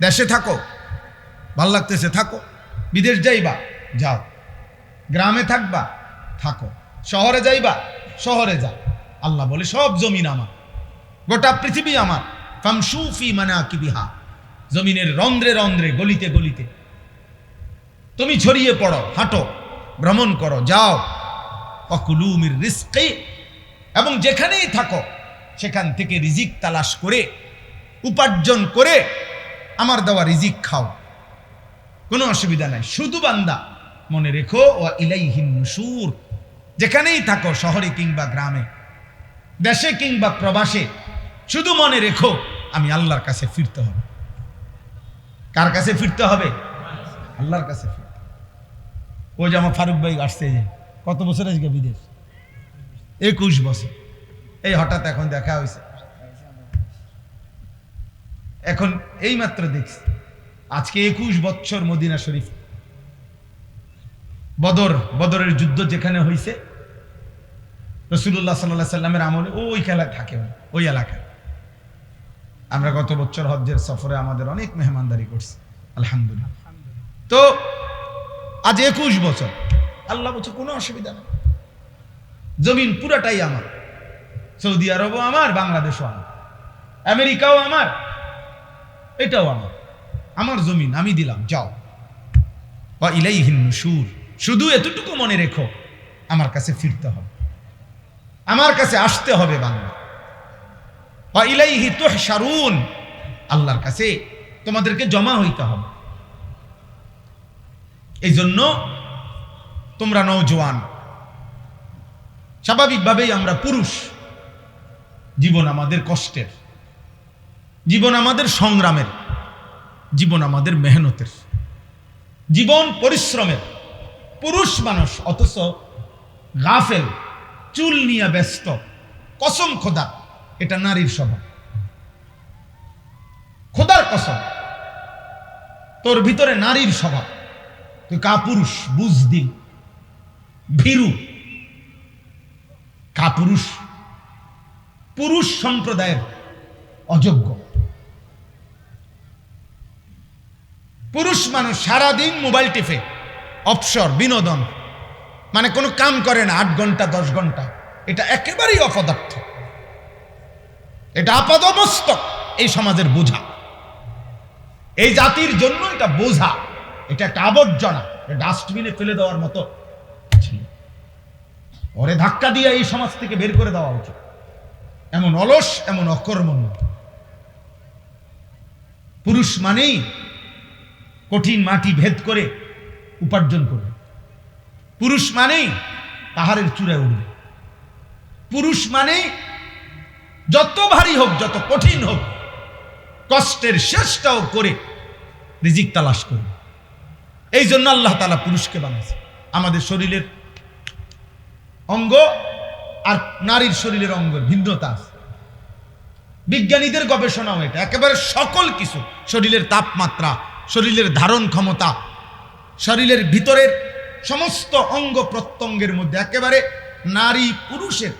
দেশে থাকো, ভাল লাগতেছে থাকো, বিদেশ যাইবা যাও, গ্রামে থাকবা থাকো, শহরে যাইবা শহরে যাও। আল্লাহ বলে সব জমিন আমার, গোটা পৃথিবী আমার। ফামশু ফি মানাকিবিহা, জমিনের রন্ধ্রে রন্ধ্রে, গলিতে গলিতে তুমি ছড়িয়ে পড়ো, হাঁটো, ভ্রমণ করো, যাও। ওয়াকুলু মির রিজকি, এবং যেখানেই থাকো সেখান থেকে রিজিক তালাশ করে, উপার্জন করে আমার দেওয়া রিজিক খাও, কোনো অসুবিধা নাই। শুধু বান্দা মনে রেখো, ওয়া ইলাইহিন নুশুর, যেখানেই থাকো, শহরে কিংবা গ্রামে, দেশে কিংবা প্রবাসে, শুধু মনে রেখো আমি আল্লাহর কাছে ফিরতে হবে। কার কাছে ফিরতে হবে? আল্লাহর কাছে ফিরতে। ওই যে আমার ফারুক ভাই আসছে, যে কত বছর আজকে বিদেশ? 21 বছর। এই হঠাৎ এখন দেখা হয়েছে, এখন এই মাত্র দেখছি, আজকে 21 বছর মদিনা শরীফ। বদরের যুদ্ধ যেখানে হয়েছে, রাসূলুল্লাহ সাল্লাল্লাহু আলাইহি সাল্লামের আমলে ওই খেলা থাকে, ওই এলাকায়। আমরা গত বছর হজ্জের সফরে আমাদের অনেক মেহমানদারি করছি, আলহামদুলিল্লাহ। তো আজ 21 বছর, আল্লাহ বলছে কোনো অসুবিধা নেই, জমিন পুরাটাই আমার। সৌদি আরবও আমার, বাংলাদেশও আমার, আমেরিকাও আমার, এটাও আমার, আমার জমিন আমি দিলাম, যাও। ওয়া ইলাইহিন নুশুর, শুধু এতটুকু মনে রেখো আমার কাছে ফিরতে হবে, আমার কাছে আসতে হবে বান্দা। ওয়া ইলাইহি তুহশারুন, আল্লাহর কাছে তোমাদেরকে জমা হইতে হবে। এই জন্য তোমরা নওজোয়ান, স্বাভাবিকভাবেই আমরা পুরুষ, জীবন আমাদের কষ্টের, জীবন আমাদের সংগ্রামের, জীবন আমাদের মেহনতের, জীবন পরিশ্রমের। পুরুষ মানুষ অথচ গাফেল, চুল নিয়ে ব্যস্ত। কসম খোদা, এটা নারীর স্বভাব। খোদার কসম, তোর ভিতরে নারীর স্বভাব, তুই কাপুরুষ, বুঝদিন, ভীরু, কাপুরুষ, পুরুষ সম্প্রদায়ের অযোগ্য। পুরুষ মানুষ সারাদিন মোবাইল টিপে, অবসর, বিনোদন, মানে কোনো কাম করে না 8 ঘন্টা 10 ঘন্টা। এটা একেবারেই অপদার্থ, এটা আপাদমস্তক এই সমাজের বোঝা, এই জাতির জন্য এটা বোঝা, এটা একটা আবর্জনা, ডাস্টবিনে ফেলে দেওয়ার মতো। ওরে ধাক্কা দিয়ে এই সমাজ থেকে বের করে দেওয়া উচিত। এমন অলস, এমন অকর্মণ্য। পুরুষ মানেই কঠিন মাটি ভেদ করে উপার্জন করবে, পুরুষ মানেই পাহাড়ের চূড়ায় উঠবে, পুরুষ মানেই যত ভারী হোক, যত কঠিন হোক, কষ্টের শেষটাও করে রিজিক তালাশ করবে। এই জন্য আল্লাহ তাআলা পুরুষকে বানাইছে। আমাদের শরীরের অঙ্গ আর নারীর শরীরের অঙ্গের ভিন্নতা আছে। বিজ্ঞানীদের গবেষণাও এটা, একেবারে সকল কিছু, শরীরের তাপমাত্রা, শরীরের ধারণ ক্ষমতা, শরীরের ভিতরের সমস্ত অঙ্গ প্রত্যঙ্গের মধ্যে একেবারে নারী পুরুষের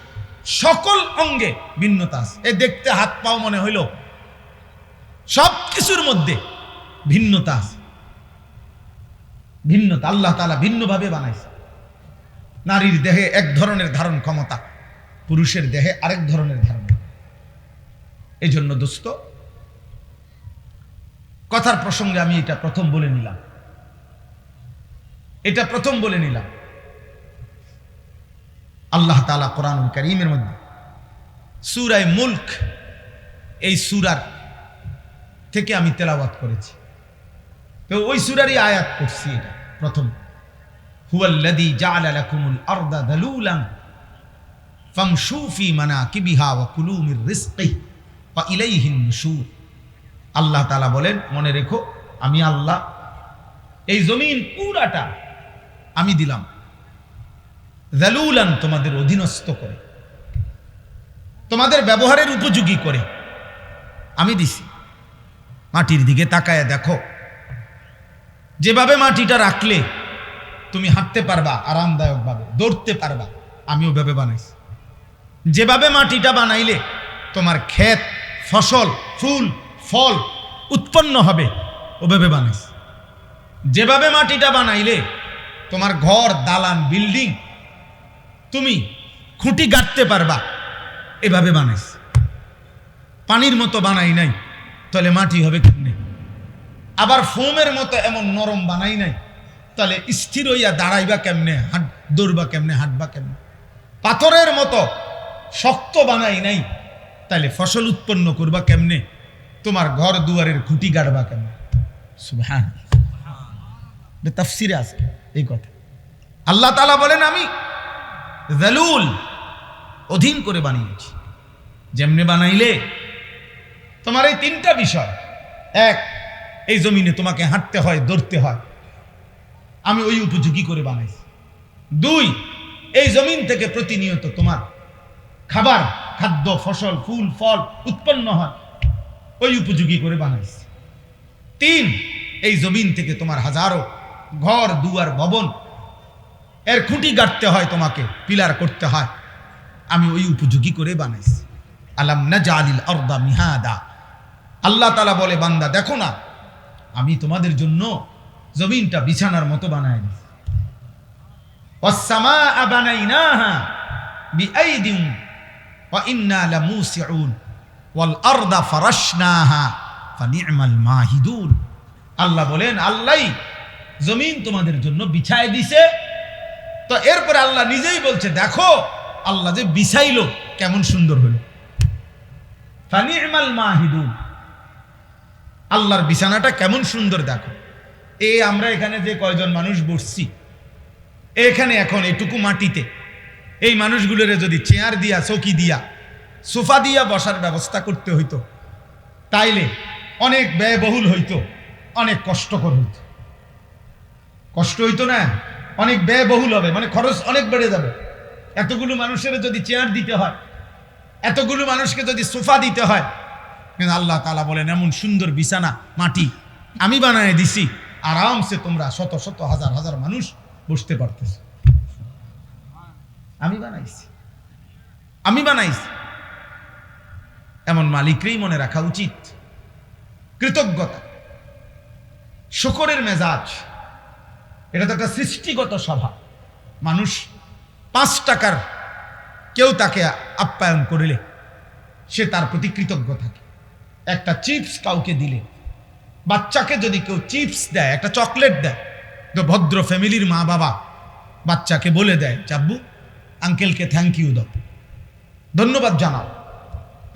সকল অঙ্গে ভিন্নতা আছে। এ দেখতে হাত পাও মনে হইল, সব কিছুর মধ্যে ভিন্নতা আছে। ভিন্নতা আল্লাহ তাআলা ভিন্নভাবে বানাইছে। নারীর দেহে এক ধরনের ধারণ ক্ষমতা, পুরুষের দেহে আরেক ধরনের ধারণ। এই জন্য দোস্ত, কথার প্রসঙ্গে আমি এটা প্রথম বলে নিলাম, আল্লাহ তাআলা কোরআনুল কারীমের মধ্যে সূরা মুলক, এই সূরার থেকে আমি তেলাওয়াত করেছি, তো ওই সূরারই আয়াত করছি। এটা প্রথম, হুয়াল্লাযী জাআলা লাকুমুল আরদা যালুলান ফামশু ফি মানাকিবিহা ওয়া কুলু মির রিজকিহি ওয়া ইলাইহিন নুশুর। আল্লাহ তাআলা বলেন, মনে রেখো আমি আল্লাহ এই জমিন পুরাটা আমি দিলাম যালুলান, তোমাদের অধীনস্থ করে, তোমাদের ব্যবহারের উপযোগী করে আমি দিছি। মাটির দিকে তাকায় দেখো, যেভাবে মাটিটা রাখলে তুমি হাঁটতে পারবা আরামদায়কভাবে, দৌড়তে পারবা, আমি ওভাবে বানাইছি। যেভাবে মাটিটা বানাইলে তোমার ক্ষেত, ফসল, ফুল, ফল উৎপন্ন হবে, ওভাবে বানাইছি। যেভাবে মাটিটা বানাইলে তোমার ঘর, দালান, বিল্ডিং তুমি খুঁটি গাঁথতে পারবা, এভাবে বানাইছি। পানির মতো বানাই নাই, তাহলে মাটি হবে কেমনে? আবার ফোমের মতো এমন নরম বানাই নাই, তাহলে স্থির হইয়া দাঁড়াইবা কেমনে, দৌড়বা কেমনে, হাঁটবা কেমনে? পাথরের মতো শক্ত বানাই নাই, তাহলে ফসল উৎপন্ন করবা কেমনে? তোমার ঘর দুয়ারের খুঁটি গাড়বা কেমনে? সুবহানাল্লাহ, তাফসিরে আছে এই কথা। আল্লাহ তাআলা বলেন, আমি যালুল, অধীন করে বানিয়েছি। যেমনে বানাইলে তোমার এই তিনটা বিষয়, এক, এই জমিনে তোমাকে হাঁটতে হয়, দৌড়তে হয়, আমি ওই উপযোগী করে বানাইছি। দুই, এই জমিন থেকে প্রতিনিয়ত তোমার খাবার, খাদ্য, ফসল, ফুল, ফল উৎপন্ন হয়, ওই উপযোগী করে বানাইছি। তিন, এই জমিন থেকে তোমার হাজারো ঘর, দুয়ার, ভবন, এর খুঁটি গাঁথতে হয়, তোমাকে পিলার করতে হয়, আমি ওই উপযোগী করে বানাইছি। আলাম নাজআলিল আরদা মিহাদা, আল্লাহ তাআলা বলে, বান্দা দেখো না, আমি তোমাদের জন্য জমিনটা বিছানার মতো বানাই দিয়েছি। ওয়াস সামাআ বানাইনাহা বিআইদিন ওয়া ইন্না লামুসিউন ওয়াল আরদা ফারাশনাহা ফানি'মাল মাহিদুন। আল্লাহ বলেন, আল্লাহই জমিন তোমাদের জন্য বিছায় দিছে। তো এরপরে আল্লাহ নিজেই বলছে, দেখো আল্লাহ যে বিছাইলো কেমন সুন্দর হলো। ফানি'মাল মাহিদুন, আল্লাহর বিছানাটা কেমন সুন্দর দেখো। আমরা এখানে যে কয়জন মানুষ বসছি, এখানে এখন এটুকু মাটিতে এই মানুষগুলোর যদি চেয়ার দিয়া, চৌকি দিয়া, সোফা দিয়া বসার ব্যবস্থা করতে হইতো, তাইলে অনেক ব্যয়বহুল হইতো, অনেক কষ্টকর হইতো। কষ্ট হইতো না, অনেক ব্যয়বহুল হবে, মানে খরচ অনেক বেড়ে যাবে। এতগুলো মানুষের যদি চেয়ার দিতে হয়, এতগুলো মানুষকে যদি সোফা দিতে হয়, কিন্তু আল্লাহ তাআলা বলেন, এমন সুন্দর বিছানা মাটি আমি বানায় দিছি, আরামসে তোমরা শত শত হাজার হাজার মানুষ বসতে পারতেছ। আমি বানাইছি। এমন মালিকরেই মনে রাখা উচিত। কৃতজ্ঞতা, শুকরের মেজাজ, এটা তো একটা সৃষ্টিগত স্বভাব। মানুষ 5 টাকার কেউ তাকে আপ্যায়ন করিলে সে তার প্রতি কৃতজ্ঞ থাকে। একটা চিপস কাউকে দিলে, বাচ্চাকে যদি কেউ চিপস দেয়, একটা চকলেট দেয়, তো ভদ্র ফ্যামিলির মা বাবা বাচ্চাকে বলে দেয়, চাব্বু আঙ্কেলকে থ্যাংক ইউ দাও, ধন্যবাদ জানাও,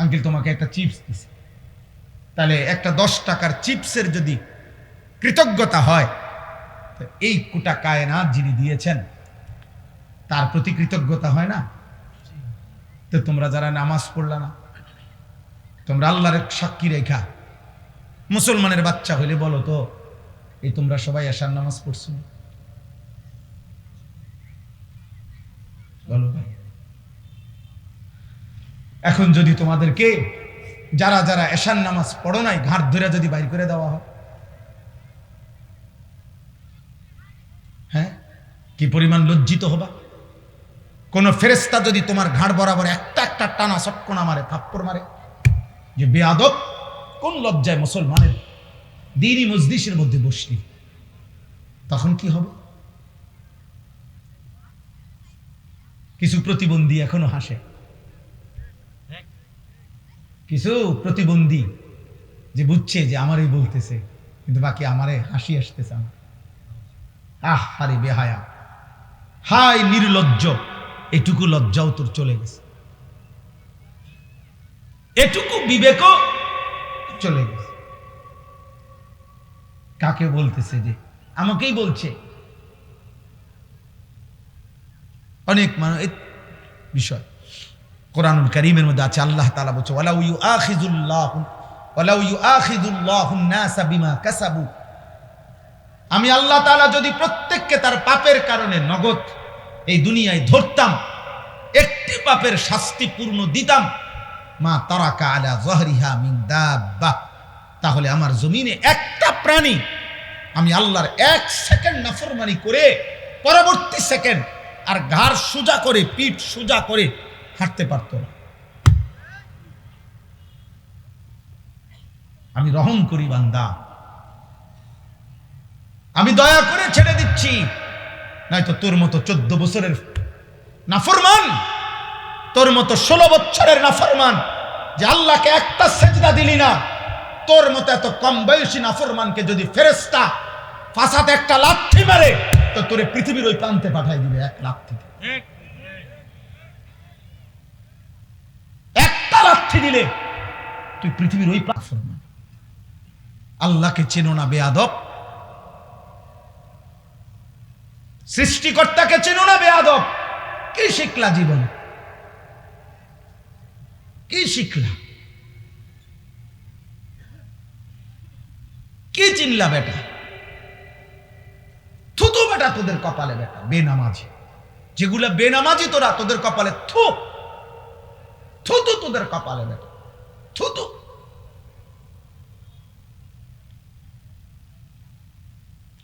আঙ্কেল তোমাকে একটা চিপস দিছে। তাহলে একটা 10 টাকার চিপসের যদি কৃতজ্ঞতা হয়, তো এই কোটা কায়নাত যিনি দিয়েছেন তার প্রতি কৃতজ্ঞতা হয় না? তো তোমরা যারা নামাজ পড়লা না, তোমরা আল্লাহর সাক্ষী রেখা মুসলমানের বাচ্চা হইলে বলো তো, এই তোমরা সবাই এশার নামাজ পড়ছো? বলো ভাই। এখন যদি তোমাদেরকে যারা যারা এশার নামাজ পড়ো নাই ঘাট ধরে যদি বাইর করে দেওয়া হয়, হ্যাঁ, কি পরিমাণ লজ্জিত হবা। কোন ফেরেশতা যদি তোমার ঘাড় বরাবর একটা একটা টানা চটকনা মারে, থাপ্পড় মারে, যে বেয়াদব, কোন লজ্জায় মুসলমানের দ্বীনি মজলিসের মধ্যে বসলি, তখন কি হবে? কিছু প্রতিবন্ধী এখনো হাসে, কিছু প্রতিবন্ধী যে বুঝছে যে আমারই বলতেছে, কিন্তু বাকি আমারে হাসি আসতেছে আমার। আরে বেহায়া, হাই নির্লজ্জ, এটুকু লজ্জাও তোর চলে গেছে, এটুকু বিবেকও চলে গেছে। কাকে বলতেছে? যে আমাকেই বলছে। অনেক মানুষ বিষয় কোরআনুল কারীমের মধ্যে আছে, আল্লাহ তাআলা বলছে ওয়ালাউ ইউআখিযুল্লাহুন নাসা বিমা কাসাবু, আমি আল্লাহ তাআলা যদি প্রত্যেককে তার পাপের কারণে নগদ এই দুনিয়ায় ধরতাম, একটি পাপের শাস্তি পূর্ণ দিতাম, মা তারাকা আলা যহরিহা মিন দাব্বা, তাহলে আমার জমিনে একটা প্রাণী আমি আল্লাহর এক সেকেন্ড নাফরমানি করে পরবর্তী সেকেন্ড আর ঘাড় সোজা করে, পিঠ সোজা করে হাঁটতে পারত না। আমি রহম করি বান্দা, আমি দয়া করে ছেড়ে দিচ্ছি, নয়তো তোর মতো 14 বছরের নাফরমান, তোর মতো 16 বছরের নাফরমান, যে আল্লাহকে একটা সেজদা দিলি না, তোর মতো এত কম বয়সী নাফরমানকে যদি ফেরেশতা ফাসাতে একটা লাথি মারে, তো তোরে পৃথিবীর ওই প্রান্তে পাঠাই দিবে এক লাথিতে। একটা লাথি দিলে তুই পৃথিবীর ওই প্রান্তে। আল্লাহকে চেনো না বেয়াদব, সৃষ্টিকর্তাকে চেনো না বেয়াদব, কি শিখলা জীবন? কি শিখলা? কি চিনলা বেটা? থুতু বেটা তোদের কপালে, বেটা বেনামাজি, যেগুলা বেনামাজি তোরা, তোদের কপালে থু, থুতু তোদের কপালে বেটা, থুতু।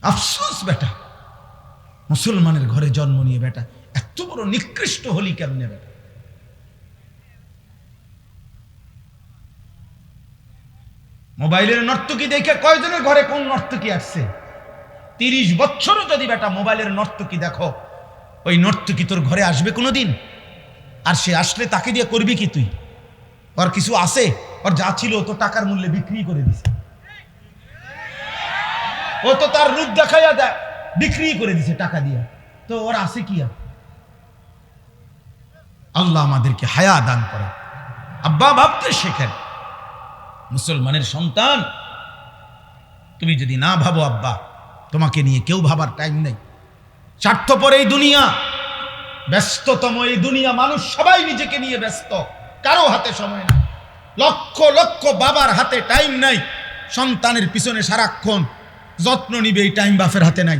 আফসোস বেটা, মুসলমানের ঘরে জন্ম নিয়ে বেটা এত বড় নিকৃষ্ট হলি কেমনে বেটা? মোবাইলের নর্তকী দেখে কয়জনের ঘরে কোন নর্তকী আসছে? 30 বছরও যদি বেটা মোবাইলের নর্তকী দেখো, ওই নর্তকী তোর ঘরে আসবে কোনোদিন? আর সে আসলে তাকে দিয়ে করবি কি তুই? ওর কিছু আছে? ওর যা ছিল তো টাকার মূল্যে বিক্রি করে দিছে, ও তো তার রূপ দেখাইয়া দেয় বিক্রি করে দিছে টাকা দিয়া, তো ওর আছে কি? আল্লাহ আমাদেরকে হায়া দান করে। আব্বা ভাবতে শেখেন, মুসলমানের সন্তান তুমি যদি না ভাবো, আব্বা তোমাকে নিয়ে কেউ ভাবার টাইম নেই। স্বার্থপর এই দুনিয়া, ব্যস্ততম এই দুনিয়া, মানুষ সবাই নিজেকে নিয়ে ব্যস্ত, কারো হাতে সময় নাই। লক্ষ লক্ষ বাবার হাতে টাইম নাই, সন্তানের পিছনে সারাক্ষণ যত্ন নিবে এই টাইম বাপের হাতে নাই।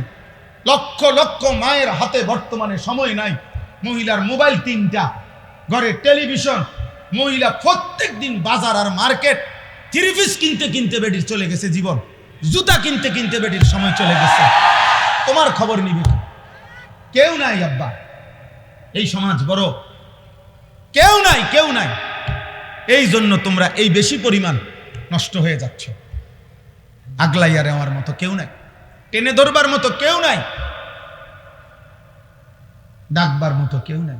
লক্ষ লক্ষ মায়ের হাতে বর্তমানে সময় নাই। মহিলার মোবাইল 3টা, ঘরে টেলিভিশন, মহিলা প্রত্যেক দিন বাজার আর মার্কেট, 3 পিস কিনতে কিনতে বেটির চলে গেছে জীবন, জুতা কিনতে কিনতে বেটির সময় চলে গেছে। তোমার খবর নিবে কেউ নাই আব্বা, এই সমাজ বড়, কেউ নাই, কেউ নাই। এই জন্য তোমরা এই বেশি পরিমাণ নষ্ট হয়ে যাচ্ছ। আগলাইয়ারে আমার মতো কেউ নাই, টেনে ধরবার মতো কেউ নাই, ডাকবার মতো কেউ নাই।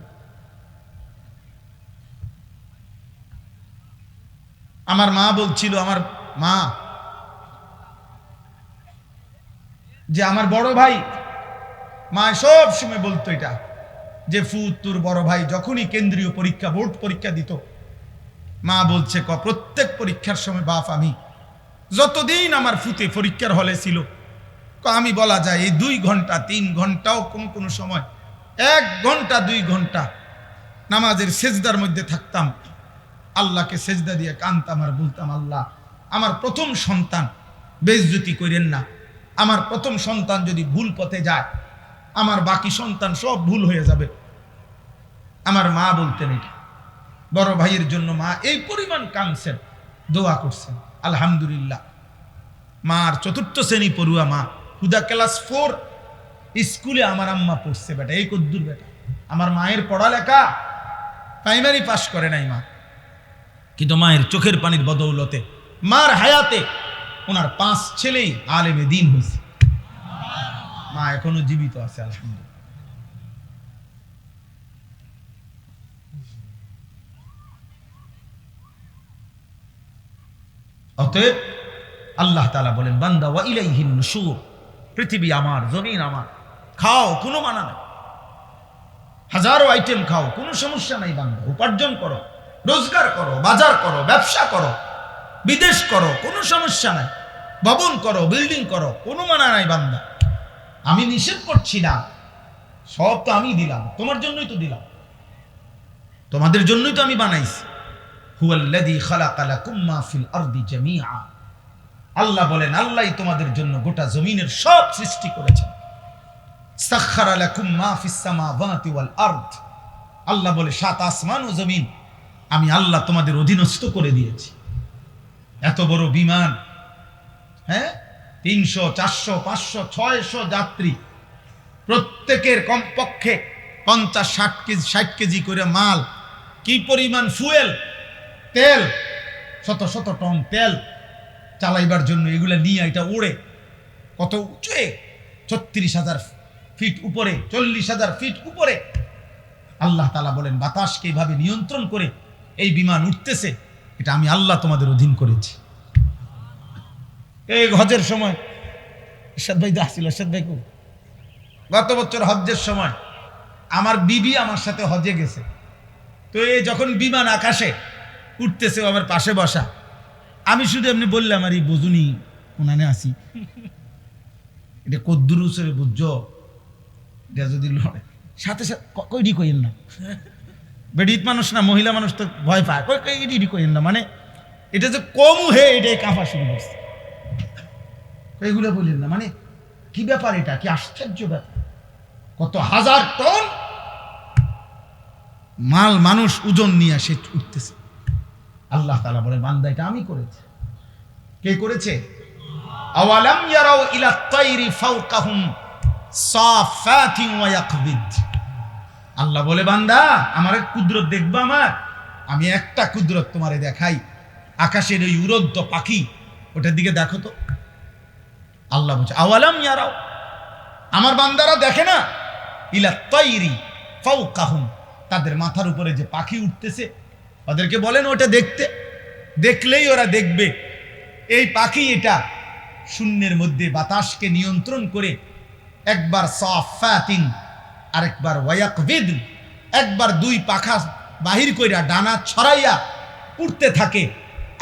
আমার মা বলছিল, আমার মা, যে আমার বড় ভাই, মা সব সময় বলতো এটা, যে তোর বড় ভাই যখনই কেন্দ্রীয় পরীক্ষা, বোর্ড পরীক্ষা দিত, মা বলছে প্রত্যেক পরীক্ষার সময় বাপ, আমি যতদিন আমার ফুতে পরীক্ষার হলে ছিল, আমি বলা যায় এই 2 ঘন্টা 3 ঘন্টাও কোন সময় 1 ঘন্টা 2 ঘন্টা নামাজের সেজদার মধ্যে থাকতাম, আল্লাহকে সেজদা দিয়ে কাঁদতাম আর বলতাম, আল্লাহ আমার প্রথম সন্তান বেইজ্জতি করেন না, আমার প্রথম সন্তান যদি ভুল পথে যায়, আমার বাকি সন্তান সব ভুল হয়ে যাবে। আমার মা বলতেন এটা, বড় ভাইয়ের জন্য মা এই পরিমাণ কাঁদছেন। দোয়া করছেন আলহামদুলিল্লাহ। মার চতুর্থ শ্রেণী পড়ুয়া মা, হুদা ক্লাস 4 স্কুলে আমার আম্মা পড়ছে বেটা, এই কদ্দুর বেটা। আমার মায়ের পড়ালেখা প্রাইমারি পাস করে নাই মা, কিন্তু মায়ের চোখের পানির বদৌলতে মার হায়াতে ওনার 5 ছেলেই আলেমে দ্বীন হয়েছে। মা এখনো জীবিত আছে আলহামদুলিল্লাহ। অতএব আল্লাহ তাআলা বলেন বান্দা ওয়া ইলাইহিন নুশুর, পৃথিবী আমার, জমিন আমার, খাও কোনো মানা নাই, হাজারো আইটেম খাও কোনো সমস্যা নাই বান্দা, উপার্জন করো, রোজগার করো, বাজার করো, ব্যবসা করো, বিদেশ করো, কোনো সমস্যা নাই, ভবন করো, বিল্ডিং করো, কোনো মানা নাই বান্দা। আমি নিষেধ করছি না, সব তো আমি দিলাম, তোমার জন্যই তো দিলাম, তোমাদের জন্যই তো আমি বানাইছি। হুয়াল্লাযী খালাকা লাকুম মা ফিল আরদি জামিআ, আল্লাহ বলেন আল্লাহই তোমাদের জন্য গোটা জমিনের সব সৃষ্টি করেছেন। সাখখারা লাকুম মা ফিস সামাওয়াতি ওয়াল আরদ, আল্লাহ বলে 7 আসমান ও জমিন আমি আল্লাহ তোমাদের অধীনস্থ করে দিয়েছি। এত বড় বিমান, হ্যাঁ, 300 400 500 600 যাত্রী, প্রত্যেকের কমপক্ষে 50 60 কেজি করে মাল, কি পরিমাণ ফুয়েল, তেল, শত শত টন তেল চালাইবার জন্য এগুলা নিয়ে এটা উড়ে কত উঁচে, 36,000 ফিট উপরে, 40,000 ফিট উপরে। আল্লাহ তাআলা বলেন বাতাসকে এইভাবে নিয়ন্ত্রণ করে এই বিমান উঠতেছে, এটা আমি আল্লাহ তোমাদের অধীন করেছি। এই হজের সময় এরশাদ ভাই আসছিল, এরশাদ ভাই কো গত বছর হজ্জের সময় আমার বিবি আমার সাথে হজে গেছে, তো এই যখন বিমান আকাশে উঠতেছে আমার পাশে বসা, আমি শুধু এমনি বললাম আর এই বুঝুনি ওনানে আসি, এটা কদ্দুর উসরে বুঝছো, এটা যদি লড়ে সাথে সাথে কইডি কইেন না, বেডিত মানুষ না, মহিলা মানুষ তো ভয় পায়, কইডি কইেন না, মানে এটা যে কম হে এটাই কাঁপা শুরু করছে, এগুলো বললেন না, মানে কি ব্যাপার, এটা কি আশ্চর্য ব্যাপার, কত হাজার টন মাল মানুষ ওজন নিয়ে সে উঠতেছে। আল্লাহ তাআলা বলে বান্দা এটা আমি করেছি। কে করেছে? আওয়ালাম ইয়ারাউ ইলা তাইরি ফাওকাহুম সাফাতিন ওয়া ইয়াকবিদ, আল্লাহ বলে বান্দা আমার কুদরত দেখবা, আমি একটা কুদরত তোমারে দেখাই, আকাশের ওই উড়ন্ত পাখি ওটার দিকে দেখো তো। আল্লাহ বলছে আওয়ালাম ইয়ারাউ, আমার বান্দারা দেখে না, ইলা তাইরি ফাওকাহুম, তাদের মাথার উপরে যে পাখি উঠতেছে ওদেরকে বলেন ওটা দেখতে, দেখলেই ওরা দেখবে এই পাখি এটা শূন্যের মধ্যে বাতাসকে নিয়ন্ত্রণ করে একবার সাফাতিন আরেকবার ওয়ায়াকবিদ, একবার 2 পাখা বাহির কইরা ডানা ছড়াইয়া উঠতে থাকে,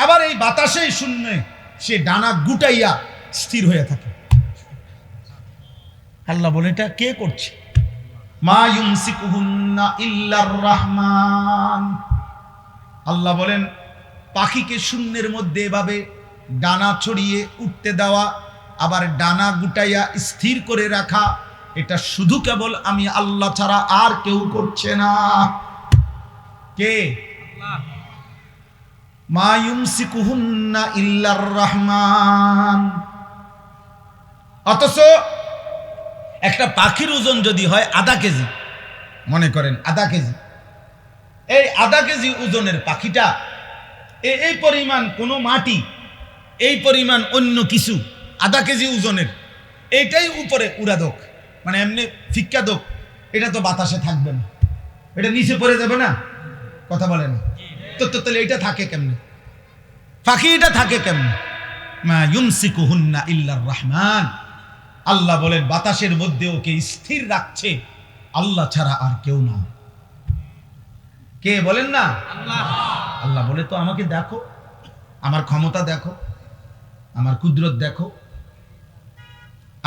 আবার এই বাতাসেই শূন্যে সে ডানা গুটাইয়া স্থির হয়ে থাকে। আল্লাহ বলে এটা কে করছে? মা ইউমসিকুহুন্না ইল্লার রহমান, আল্লাহ বলেন পাখিকে শূন্যের মধ্যে এভাবে ডানা ছড়িয়ে উঠতে দেওয়া, আবার ডানা গুটাইয়া স্থির করে রাখা, এটা শুধু কেবল আমি আল্লাহ ছাড়া আর কেউ করছে না। কে? মা ইউমসিকুহুন্না ইল্লার রহমান। অথচ একটা পাখির ওজন যদি হয় আধা কেজি, মনে করেন আধা কেজি, এই আধা কেজি ওজনের পাখিটা এই পরিমাণ কোনো মাটি, এই পরিমাণ অন্য কিছু আধা কেজি ওজনের, এইটাই উপরে উড়া দোক, মানে এমনি ফিক্কা দোক, এটা তো বাতাসে থাকবে না, এটা নিচে পড়ে যাবে না, কথা বলে না তো, তাহলে এটা থাকে কেমনে? পাখি এটা থাকে কেমনে? মা ইউমসিকুহুন্না ইল্লার রহমান, আল্লাহ বলেন বাতাসের মধ্যে ওকে স্থির রাখছে আল্লাহ ছাড়া আর কেউ না। কে বলেন না? আল্লাহ বলে তো আমাকে দেখো, আমার ক্ষমতা দেখো, আমার কুদরত দেখো,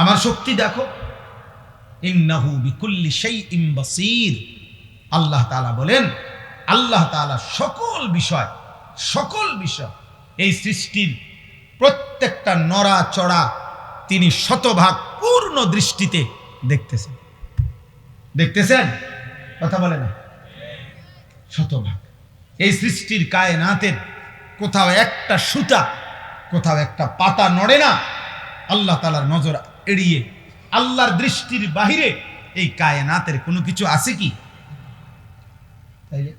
আমার শক্তি দেখো। ইন্নাহু বিকুল্লি শাইইন বাসীর, আল্লাহ তাআলা বলেন আল্লাহ তাআলা সকল বিষয় এই সৃষ্টির প্রত্যেকটা নড়াচড়া তিনি শতভাগ পূর্ণ দৃষ্টিতে দেখতেছেন, কথা বলে না, শতভাগ। এই সৃষ্টির কায়নাতের কোথাও একটা সুতা, কোথাও একটা পাতা নড়ে না আল্লাহ তাআলার নজর এড়িয়ে, আল্লাহর দৃষ্টির বাহিরে এই কায়নাতের কোনো কিছু আছে কি? তাইলে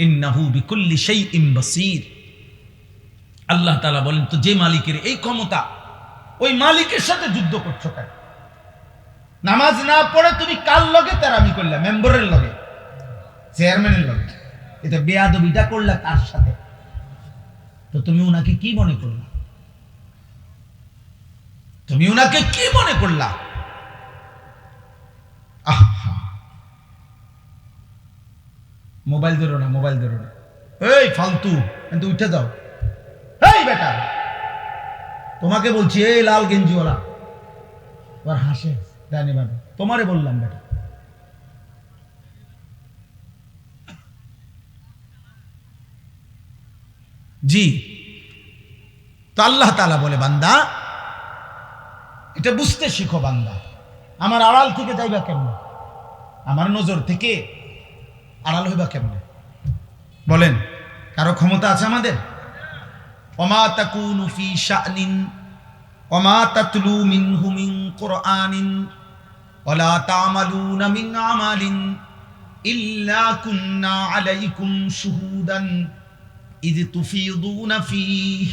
ইন্নাহু বিকুল্লি শাইইন বাসীর। আল্লাহ তাআলা বলেন, তো যে মালিকের এই ক্ষমতা, ওই মালিকের সাথে যুদ্ধ করছো কেন? নামাজ না পড়ে তুমি কার লগে তেরামি করলা? মেম্বারের লগে, চেয়ারম্যানের লগে। এটা বেয়াদবিটা করলা কার সাথে? তো তুমি উনাকে কি মনে করলা? তুমি উনাকে কি মনে করলা? আহা, মোবাইল ধরো না, মোবাইল ধরো না, এই ফালতু, কিন্তু উঠে যাও। এই বেটা, তোমাকে বলছি, এই লাল গেঞ্জিওয়ালা, আবার হাসে জানি বাবা, তোমারে বললাম বেটা। জি, তো আল্লাহ তাআলা বলে, বান্দা এটা বুঝতে শিখো। বান্দা আমার আড়াল থেকে যাইবা কেমনে? আমার নজর থেকে আড়াল হইবা কেমনে? বলেন, কারো ক্ষমতা আছে আমাদের? ওমা তাকুনু ফি শানিন ওমা তাতলু মিনহু মিন কুরআনিন ওয়ালা তা'মালুনা মিন আমালিন ইল্লা কুন্না আলাইকুম শুহুদান ইয তুফিদুনা ফীহ।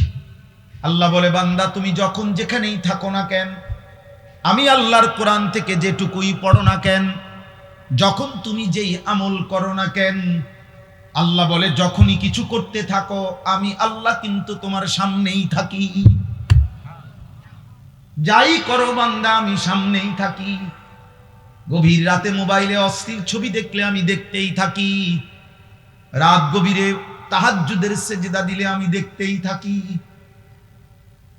আল্লাহ বলে, বান্দা তুমি যখন যেখানেই থাকো না কেন, আমি আল্লাহর কোরআন থেকে যেটুকুই পড়ো না কেন, যখন তুমি যেই আমল করো না কেন, আল্লাহ বলে যখনই কিছু করতে থাকো আমি আল্লাহ কিন্তু তোমার সামনেই থাকি। যাই করো বান্দা, আমি সামনেই থাকি। গভীর রাতে মোবাইলে অস্থির ছবি দেখলে আমি দেখতেই থাকি। রাত গভীরে তাহাজ্জুদের সেজদা দিলে আমি দেখতেই থাকি।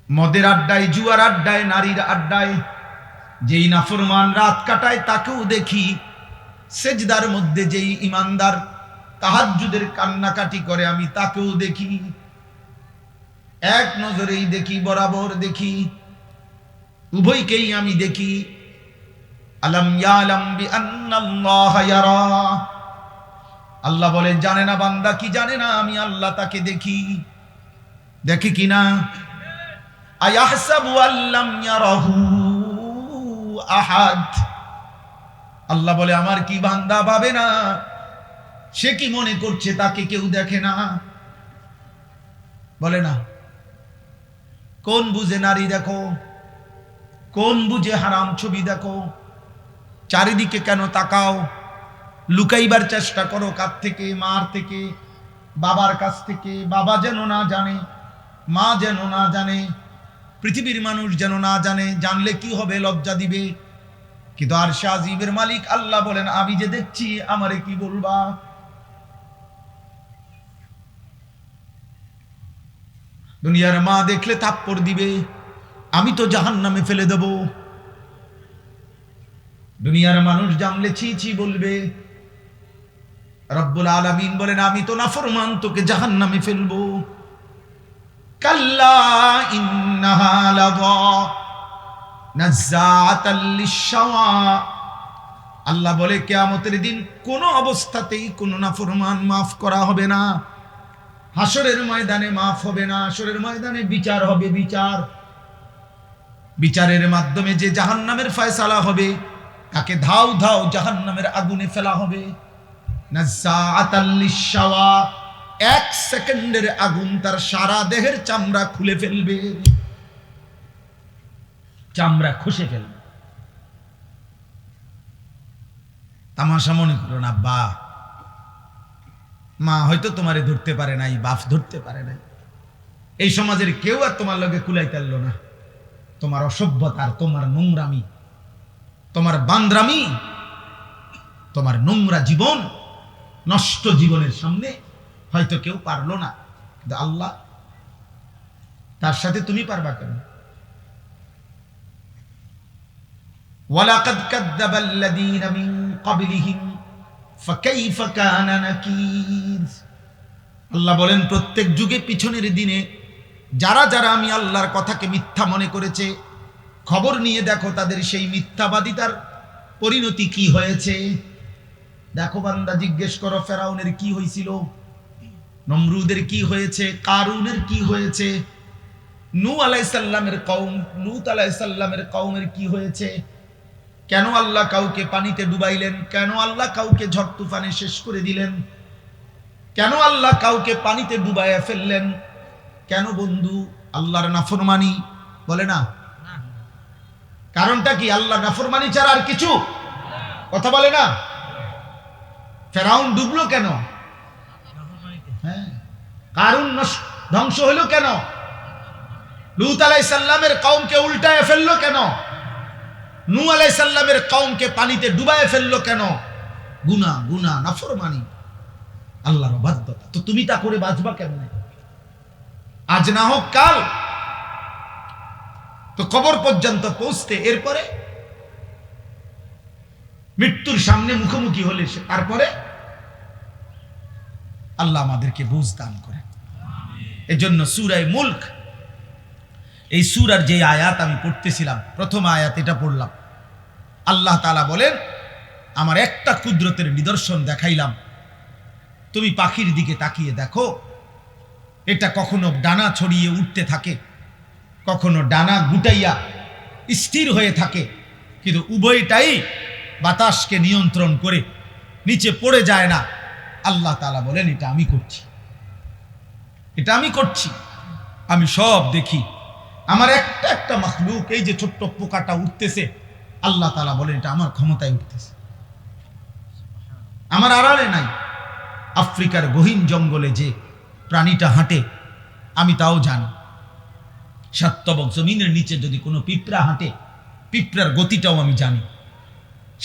মদের আড্ডায়, জুয়ার আড্ডায়, নারীর আড্ডায় যেই নাফরমান রাত কাটায় তাকেও দেখি। সেজদার মধ্যে যেই ইমানদার তাহাজ্জুদের কান্নাকাটি করে আমি তাকেও দেখি। এক নজরেই দেখি, বরাবর দেখি, উভয়কেই আমি দেখি। আলাম ইয়ালাম বিআন্নাল্লাহা ইয়ারা। আল্লাহ বলে, জানে না বান্দা কি জানে না আমি আল্লাহ তাকে দেখি। দেখি কিনা? আয়াহসাবু আল্লাম ইয়ারাহু আহাদ। আল্লাহ বলে, আমার কি বান্দা ভাবে না? সে কি মনে করছে তাকে কেউ দেখে না? বলে না। কোন বুঝে নারী দেখো, কোন বুঝে হারাম ছবি দেখো? চারিদিকে কেন তাকাও? লুকাইবার চেষ্টা করো কার থেকে? মার থেকে, বাবার কাছ থেকে। বাবা যেন না জানে, মা যেন না জানে, পৃথিবীর মানুষ যেন না জানে। জানলে কি হবে? লজ্জা দিবে। কিন্তু আরশে আজিমের মালিক আল্লাহ বলেন, আমি যে দেখছি আমারে কি বলবা? দুনিয়ার মা দেখলে থাপ্পড় দিবে, আমি তো জাহান্নামে ফেলে দেব। দুনিয়ার মানুষ জানলে ছি ছি বলবে। রব্বুল আলামিন বলেন, আমি তো নাফরমান, তোকে জাহান্নামে ফেলবো। কাল্লা ইন্নাহা লাযা নাযাআতাল লিশ-শাওয়া। আল্লাহ বলে, কিয়ামতের দিন কোন অবস্থাতেই কোন নাফরমান মাফ করা হবে না। হাসরের ময়দানে মাফ হবে না। হাসরের ময়দানে বিচার হবে। বিচারের মাধ্যমে যে জাহান্নামের ফয়সালা হবে, তাকে ধাও ধাও জাহান্নামের আগুনে ফেলা হবে। নাযাআতাল লিশ-শাওয়া। এক সেকেন্ডের আগুন তার সারা দেহের চামড়া খুলে ফেলবে, চামড়া খসে ফেলবে। তামাশা মনে করো না। বা মা হয়তো তোমারে ধরতে পারে নাই, বাপ ধরতে পারে নাই, এই সমাজের কেউ আর তোমার লগে কুলাইতে পারলো না। তোমার অসভ্যতার, তোমার নোংরামি, তোমার বান্দ্রামি, তোমার নোংরা জীবন, নষ্ট জীবনের সামনে হয়তো কেউ পারলো না, কিন্তু আল্লাহ, তার সাথে তুমি পারবা কেন? ওয়ালাকাদ কাযযাবাল্লাযীনা মিন ক্বাবলিহিম ফাকাইফা কানা নাকির। আল্লাহ বলেন, প্রত্যেক যুগে পিছনের দিনে যারা যারা আমি আল্লাহর কথাকে মিথ্যা মনে করেছে, খবর নিয়ে দেখো তাদের সেই মিথ্যাবাদিতার পরিণতি কি হয়েছে। দেখো বান্দা, জিজ্ঞেস করো ফেরাউনের কি হয়েছিল। নমরুদের কি হয়েছে, কারুনের কি হয়েছে, নূহ আলাইহিস সালামের কওম, লূত আলাইহিস সালামের কওমের কি হয়েছে, কেন আল্লাহ কাউকে পানিতে ডুবাইলেন, কেন আল্লাহ কাউকে ঝড় তুফানে শেষ করে দিলেন, কেন আল্লাহ কাউকে পানিতে ডুবাইয়া ফেললেন, কেন বন্ধু? আল্লাহর নাফরমানি, বলে না? কারণটা কি? আল্লাহ নাফরমানি ছাড়া আর কিছু? কথা বলে না? ফেরাউন ডুবলো কেন? হ্যাঁ। কারুন ধ্বংস হলো কেন? লূত আলাইহিস সালামের কওমকে উল্টায় ফেললো কেন? নূহ আলাইহিস সালামের কওমকে পানিতে ডুবায় ফেললো কেন? গুনাহ, গুনাহ, নাফরমানি, আল্লাহর অবাধ্যতা। তো তুমি তা করে বাঁচবা কেমনে? আজ না হোক কাল তো কবর পর্যন্ত পৌঁছতে, এরপরে মৃত্যুর সামনে মুখোমুখি হলে তারপরে আল্লাহ আমাদেরকে বুঝ দান করেন। এজন্য সূরা মুলক, এই সূরার যে আয়াত আমি পড়তেছিলাম, প্রথম আয়াত এটা পড়লাম, আল্লাহ তাআলা বলেন, আমার একটা কুদরতের নিদর্শন দেখাইলাম, তুমি পাখির দিকে তাকিয়ে দেখো, এটা কখনো ডানা ছড়িয়ে উঠতে থাকে, কখনো ডানা গুটাইয়া স্থির হয়ে থাকে, কিন্তু উভয়টাই বাতাসকে নিয়ন্ত্রণ করে নিচে পড়ে যায় না। আল্লাহ তাআলা বলেন, এটা আমি করছি, এটা আমি করছি, আমি সব দেখি। আমার একটা একটা মাখলুক, এই যে ছোট্ট পোকাটা উঠতেছে, আল্লাহ তাআলা বলেন এটা আমার ক্ষমতায় উঠতেছে, আমার আড়ালে নাই। আফ্রিকার গহীন জঙ্গলে যে প্রাণীটা হাঁটে আমি তাও জানি। সাতবক জমিনের নিচে যদি কোনো পিঁপড়া হাঁটে, পিঁপড়ার গতিটাও আমি জানি।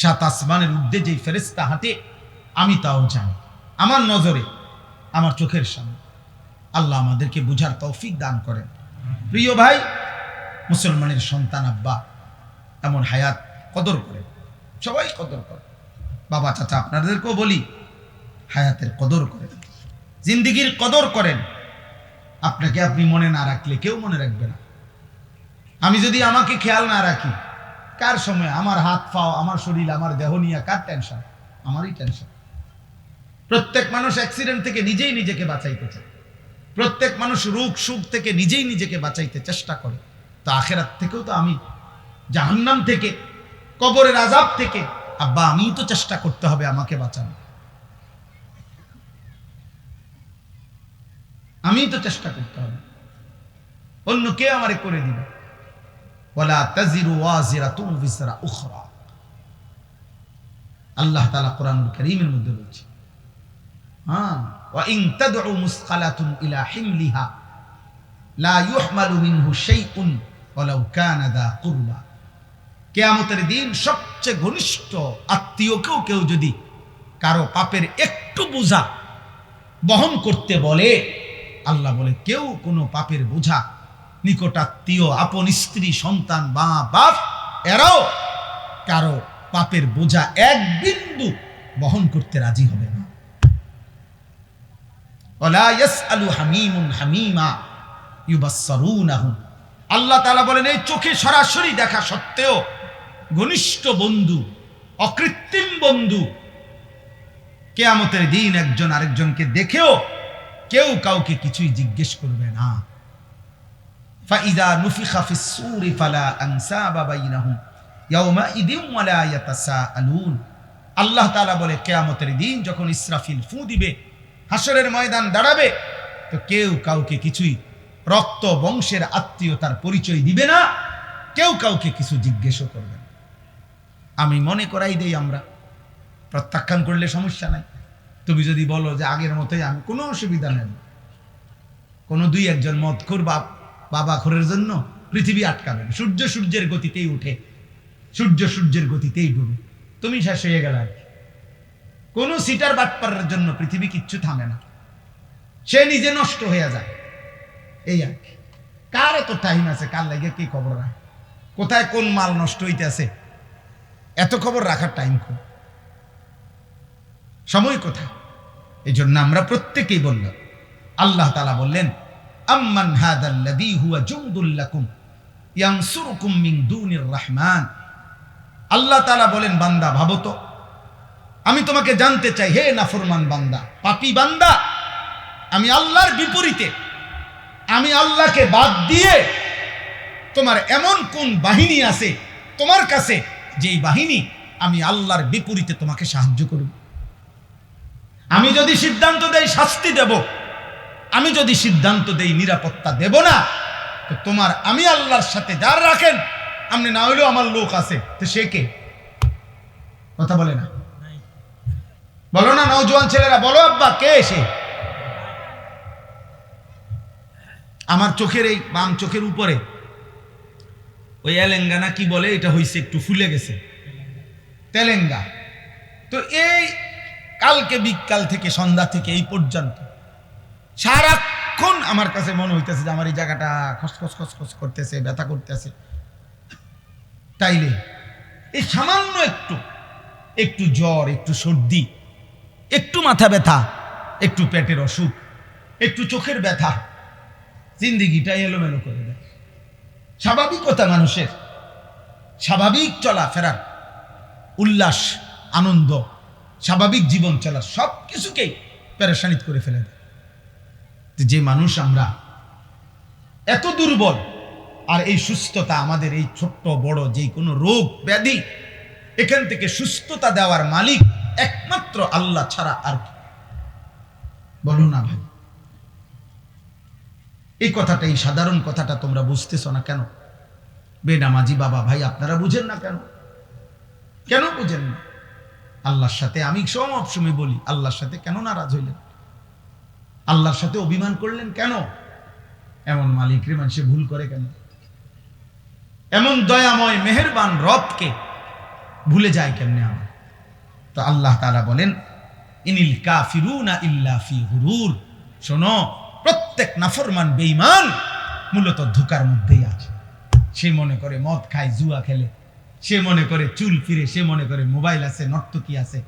সাত আসমানের ঊর্ধ্বে যে ফেরেশতা হাঁটে আমি তাও জানি, আমার নজরে, আমার চোখের সামনে। আল্লাহ আমাদেরকে বুঝার তৌফিক দান করেন। প্রিয় ভাই, মুসলমানের সন্তান আব্বা এমন হায়াত কদর করে, সবাই কদর করে। বাবা চাচা আপনাদেরকেও বলি, হায়াতের কদর করেন, জিন্দিগির কদর করেন। আপনাকে আপনি মনে না রাখলে কেউ মনে রাখবে না। আমি যদি আমাকে খেয়াল না রাখি, কার সময় আমার হাত পাও, আমার শরীর, আমার দেহ নিয়ে কার টেনশন? আমারই টেনশন। প্রত্যেক মানুষ অ্যাক্সিডেন্ট থেকে নিজেই নিজেকে বাঁচাইতে চায়, প্রত্যেক মানুষ রোগ সুখ থেকে নিজেই নিজেকে বাঁচাইতে চেষ্টা করে। তো আখেরাত থেকেও তো আমি, জাহান্নাম থেকে, কবরের আযাব থেকে, আব্বা আমিই তো চেষ্টা করতে হবে আমাকে বাঁচানো, আমিই তো চেষ্টা করতে হবে, অন্য কে আমারে করে দিবে? ওয়ালা তাজিরু ওয়াজিরাতুন বিজরা উখরা, আল্লাহ তাআলা কোরআনুল কারীমের মধ্যে বলছে, ওয়া ইন তাদউ মুসকালাতুন ইলা হিমলিহা লা ইউহমালু মিনহু শাইউন ওয়ালাউ কানা দা কুরবা। কিয়ামতের দিন সবচেয়ে ঘনিষ্ঠ আত্মীয়কেও কেউ যদি কারো পাপের একটু বোঝা বহন করতে বলে, আল্লাহ বলে কেউ কোনো পাপের বোঝা, নিকটাত্মীয়, আপন স্ত্রী, সন্তান, মা বাপ, এরাও কারো পাপের বোঝা এক বিন্দু বহন করতে রাজি হবে না। ওয়ালা ইয়াসআলু হামীমুন হামীমা ইউবাসসারুনাহুম, আল্লাহ তাআলা বলেন এই চোখে সরাসরি দেখা সত্ত্বেও ঘনিষ্ঠ বন্ধু, অকৃত্রিম বন্ধু, কিয়ামতের দিন একজন আরেকজনকে দেখেও কেউ কাউকে কিছুই জিজ্ঞেস করবে না। ফাইযা নুফিখা ফিস সূরি ফালা আনসাবা বাইনাহুম ইয়াওমাইযিন ওয়ালা ইয়াতাসাআলুন, আল্লাহ তাআলা বলে কিয়ামতের দিন যখন ইসরাফিল ফু দিবে, হাসরের ময়দান দাঁড়াবে, তো কেউ কাউকে কিছুই রক্ত বংশের আত্মীয়তার পরিচয় দিবে না, কেউ কাউকে কিছু জিজ্ঞেসও করবে না। আমি মনে করাই দেই, আমরা প্রত্যাখ্যান করলে সমস্যা নাই। তুমি যদি বলো যে আগের মতোই, আমি কোনো অসুবিধা নেই। কোনো দুই একজন মদখোর বাবা খোরের জন্য পৃথিবী আটকাবে না। সূর্য সূর্যের গতিতেই উঠে, সূর্য সূর্যের গতিতেই ডুবে, তুমি শেষ হয়ে গেল আর কি। কোনো সিটার বাটপারের জন্য পৃথিবী কিচ্ছু থামে না, সে নিজে নষ্ট হয়ে যায়, এই আর কি। কার এত টাইম আছে কার লাগে কি খবর রাখে, কোথায় কোন মাল নষ্ট হইতে আছে, এত খবর রাখার টাইম কোন, সময় কোথায়? এই জন্য আমরা প্রত্যেকেই বললাম, আল্লাহ তাআলা বললেন, আম্মান হাদাল্লাযী হুয়া জুনদুল লাকুম ইয়ানসুরুকুম মিন দুনির রহমান। আল্লাহ তাআলা বলেন, বান্দা ভাবো তো, আমি তোমাকে জানতে চাই, হে নাফরমান বান্দা, পাপী বান্দা, আমি আল্লাহর বিপরীতে, আমি আল্লাহকে বাদ দিয়ে তোমার এমন কোন বাহিনী আছে তোমার কাছে যেই বাহিনী আমি আল্লাহর বিপরীতে তোমাকে সাহায্য করব? আমি যদি সিদ্ধান্ত দেই শাস্তি দেব, আমি যদি সিদ্ধান্ত দেই নিরাপত্তা দেব না, তো তোমার আমি আল্লাহর সাথে যার রাখেন, আপনি না হইলেও আমার লোক আছে, তো সে কে? কথা বলে না, বলো না নওজোয়ান ছেলেরা, বলো আব্বা কে সে? আমার চোখের এই বাম চোখের উপরে ওই এলেঙ্গানা কি বলে, এটা হইছে একটু ফুলে গেছে, তেলেঙ্গা। তো এই কালকে বিকাল থেকে সন্ধ্যা থেকে এই পর্যন্ত সারাক্ষণ আমার কাছে মনে হইতেছে যে আমার এই জায়গাটা খসখস খসখস করতেছে, ব্যথা করতেছে। তাইলে এই সামান্য একটু জ্বর, একটু সর্দি, একটু মাথা ব্যথা, একটু পেটের অসুখ, একটু চোখের ব্যথা জিন্দিগিটা এলোমেলো করে দেয়। স্বাভাবিকতা মানুষের, স্বাভাবিক চলাফেরার, উল্লাস, আনন্দ, স্বাভাবিক জীবন চলার সব কিছুকেই পেরেশানিত করে ফেলে দেয়। যে মানুষ আমরা এত দুর্বল, আর এই সুস্থতা আমাদের এই ছোট্ট বড় যে কোনো রোগ ব্যাধি, এখান থেকে সুস্থতা দেওয়ার মালিক একমাত্র আল্লাহ ছাড়া আর কি? বলো না ভাই, এই কথাটা, এই সাধারণ কথাটা তোমরা বুঝতেছ না কেন? বেনামাজি বাবা ভাই আপনারা বুঝেন না কেন? কেন বুঝেন না? আল্লাহর সাথে আমি সবসময় বলি, আল্লাহর সাথে কেন নারাজ হইলেন? আল্লাহর সাথে অভিমান করলেন কেন? এমন মালিক রে মানুষে ভুল করে কেন? এমন দয়াময় মেহেরবান রবকে ভুলে যায় কেমনে আমার? তো আল্লাহ তাআলা বলেন, ইনিল কাফিরুনা ইল্লা ফি গুরুর। শোনো, প্রত্যেক নাফরমান বেঈমান মূলত ধোঁকার মধ্যেই আছে। সে মনে করে মদ খায়, জুয়া খেলে, সে মনে করে চুল ফিরে, সে মনে করে মোবাইল আছে, নর্তকী আছে,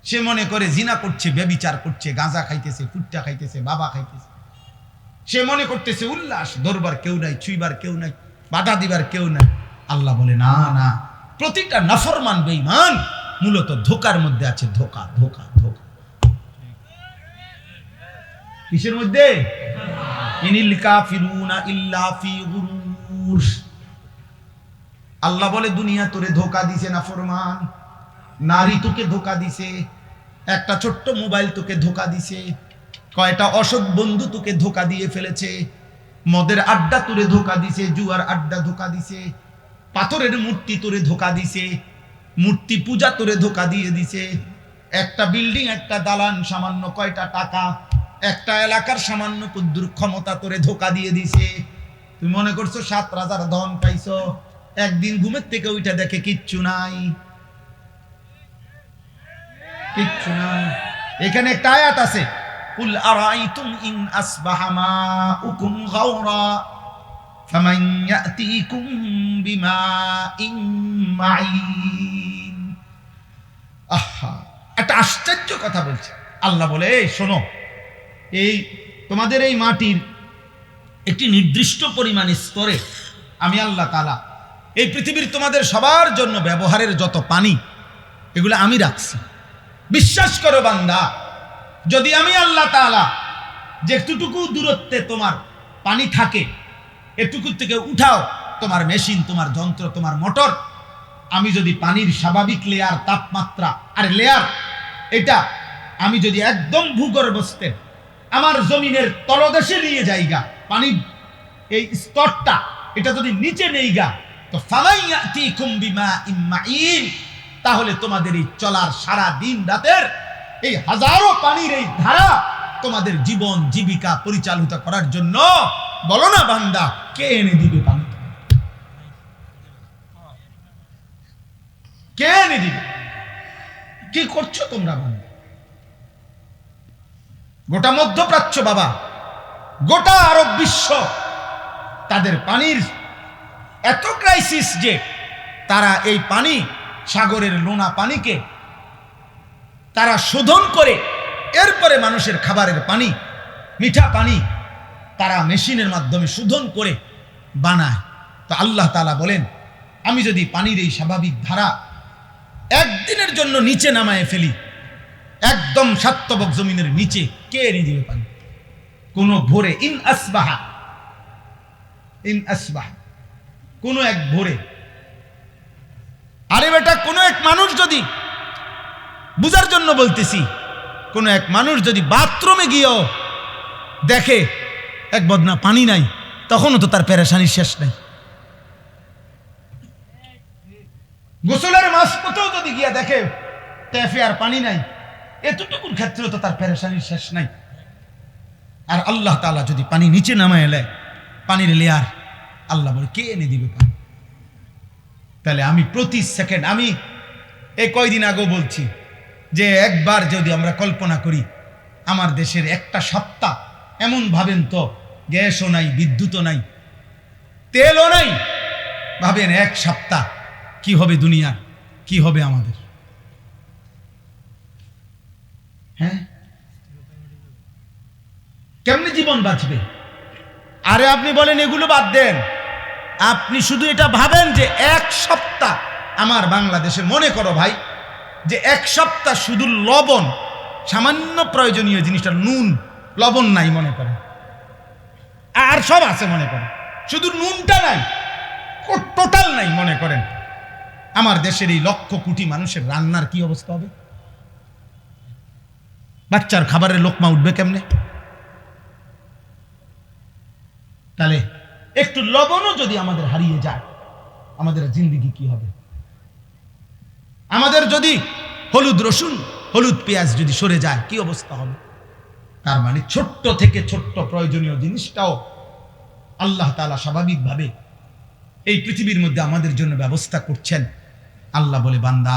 সে মনে করে জিনা করছে, ব্যভিচার করছে, গাঁজা খাইতেছে, ফুট্টা খাইতেছে, বাবা খাইতেছে, সে মনে করতেছে উল্লাস, দরবার কেউ নাই, ছুইবার কেউ নাই, বাধা দিবার কেউ নাই। আল্লাহ বলে না না, প্রতিটা নাফরমান বেঈমান মূলত ধোঁকার মধ্যে আছে। ধোঁকা ধোঁকা ধোঁকা। কিসের মধ্যে? ইনিল কাফিরুনা ইল্লা ফি গুরুর। আল্লাহ বলে দুনিয়া তোরে ধোঁকা দিছে নাফরমান, নারী তোকে ধোঁকা দিছে, একটা ছোট্ট মোবাইল তোকে ধোঁকা দিছে, কয়টা অসৎ বন্ধু তোকে ধোঁকা দিয়ে ফেলেছে, মদের আড্ডা তোরে ধোঁকা দিছে, জুয়ার আড্ডা ধোঁকা দিছে, পাথরের মূর্তি তোরে ধোঁকা দিছে, মূর্তি পূজা তোরে ধোঁকা দিয়ে দিছে, একটা বিল্ডিং, একটা দালান, সামান্য কয়টা টাকা, একটা এলাকার সামান্য কুদ্দুর ক্ষমতা তোরে ধোঁকা দিয়ে দিছে। তুমি মনে করছো 7 রাজার ধন পাইছো, একদিন ঘুমের থেকে উঠে দেখে কিচ্ছু নাই, কিচ্ছু নাই। এখানে একটা আয়াত আছে, কুল আরাইতুম ইন আসবাহা মাউকুম গাওরা ফামান ইয়াতিকুম বিমাইন মাইন। আহা, একটা আশ্চর্য কথা বলছে আল্লাহ। বলে এই শোনো, এই তোমাদের এই মাটির একটি নির্দিষ্ট পরিমাণ স্তরে আমি আল্লাহ তাআলা এই পৃথিবীর তোমাদের সবার জন্য ব্যবহারের যত পানি, এগুলো আমি রাখছি। বিশ্বাস করো বান্দা, যদি আমি আল্লাহ তাআলা যেটুকু দূরত্বে তোমার পানি থাকে, এটুকু থেকে উঠাও তোমার মেশিন, তোমার যন্ত্র, তোমার মোটর, আমি যদি পানির স্বাভাবিক লেয়ার, তাপমাত্রা আর লেয়ার, এটা আমি যদি একদম ভূগর্ভস্থে আমার জমিনের তলদেশে নিয়ে যাইগা, পানি এই স্তরটা এটা যদি নিচে নেইগা, তো ফামাইয়াতিকুম বিমাইন মাইন, তাহলে তোমাদের এই চলার সারা দিন রাতের এই হাজারো পানির এই ধারা তোমাদের জীবন জীবিকা পরিচালিত করার জন্য, বলো না বান্দা, কে এনে দিবে পানি? কে এনে দিবে? কি করছো তোমরা বান্দা? গোটা মধ্যপ্রাচ্য বাবা, গোটা আরব বিশ্ব, তাদের পানির এত ক্রাইসিস যে তারা এই পানি, সাগরের লোনা পানিকে তারা শোধন করে, এরপরে মানুষের খাবারের পানি, মিঠা পানি তারা মেশিনের মাধ্যমে শোধন করে বানায়। তো আল্লাহ তাআলা বলেন, আমি যদি পানির এই স্বাভাবিক ধারা একদিনের জন্য নিচে নামায় ফেলি, একদম সাত্যবক জমিনের নিচে, কে এনে দিবে পানি? কোন ভোরে, ইন আসবাহা, কোন এক ভোরে। আরে বেটা, কোন এক মানুষ যদি, বুঝার জন্য বলতেছি, কোন এক মানুষ যদি বাথরুমে গিয়েও দেখে এক বদনা পানি নাই, তখনও তো তার পেরেশানির শেষ নাই। গোসলের মাঝপথেও যদি গিয়া দেখে ট্যাপে আর পানি নাই, এতটুকুর ক্ষেত্রে তো তার পেরেশানির শেষ নাই। আর আল্লাহ তাআলা যদি পানি নিচে নামায় এলে, পানির লেয়ার, আল্লাহ বলে কে এনে দিবে পানি? তাহলে আমি প্রতি সেকেন্ড, আমি এই কয়দিন আগেও বলছি যে একবার যদি আমরা কল্পনা করি আমার দেশের একটা সপ্তাহ, এমন ভাবেন তো গ্যাসও নাই, বিদ্যুৎও নাই, তেলও নাই, ভাবেন এক সপ্তাহ কি হবে দুনিয়া, কি হবে আমাদের? হ্যাঁ, কেমনে জীবন বাঁচবে? আরে আপনি বলেন এগুলো বাদ দেন, আপনি শুধু এটা ভাবেন যে এক সপ্তাহ আমার বাংলাদেশে, মনে করো ভাই যে এক সপ্তাহ শুধু লবণ, সামান্য প্রয়োজনীয় জিনিসটা নুন, লবণ নাই মনে করেন, আর সব আছে মনে করেন, শুধু নুনটা নাই, টোটাল নাই মনে করেন, আমার দেশের এই লক্ষ কোটি মানুষের রান্নার কি অবস্থা হবে? বাচ্চার খাবারের লোকমা উঠবে কেমনে? তাহলে একটু লবণও যদি আমাদের হারিয়ে যায়, আমাদের জিন্দেগি কি হবে? আমাদের যদি হলুদ রসুন, হলুদ পেঁয়াজ যদি সরে যায়, কি অবস্থা হবে? তার মানে ছোট্ট থেকে ছোট্ট প্রয়োজনীয় জিনিসটাও আল্লাহ তাআলা স্বাভাবিকভাবে এই পৃথিবীর মধ্যে আমাদের জন্য ব্যবস্থা করছেন। আল্লাহ বলে, বান্দা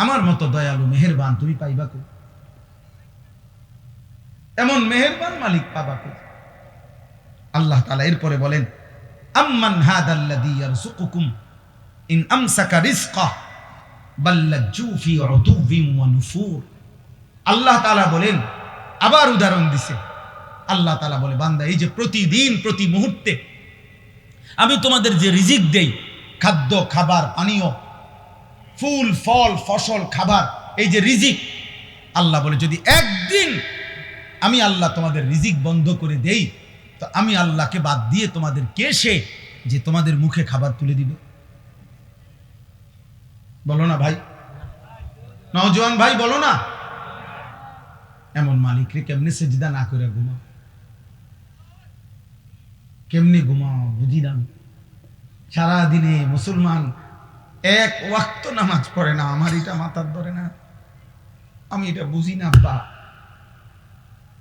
আমার মতো দয়ালু মেহেরবান তুমি পাইবা কো? এমন মেহেরবান মালিক পাবা কো? আল্লাহ তাআলা এরপরে বলেন, আম্মান হাদাল্লাযী ইয়ারযুকুকুম ইন আমসাকা রিজকাহ বাল্লাজ্জু ফি উতুবিন ওয়া নুফুর। আল্লাহ তাআলা বলেন, আবার উদাহরণ দিছে, আল্লাহ তাআলা বলে, বান্দা এই যে প্রতিদিন প্রতি মুহূর্তে আমি তোমাদের যে রিজিক দেই, খাদ্য, খাবার, পানীয়, ফুল, ফল, ফসল, খাবার, এই যে রিজিক, আল্লাহ বলে যদি একদিন আমি আল্লাহ তোমাদের রিজিক বন্ধ করে দেই, তো আমি আল্লাহকে বাদ দিয়ে তোমাদের কে সে যে তোমাদের মুখে খাবার তুলে দিবে? বলো না ভাই, নওজোয়ান ভাই বলো না। এমন মালিকরে কেমনে সেজদা না করে ঘুমাও? কেমনে ঘুমাও বুঝি না। সারাদিনে মুসলমান এক ওয়াক্ত নামাজ পড়ে না, আমার এটা মাথার ধরে না, আমি এটা বুঝি না। বা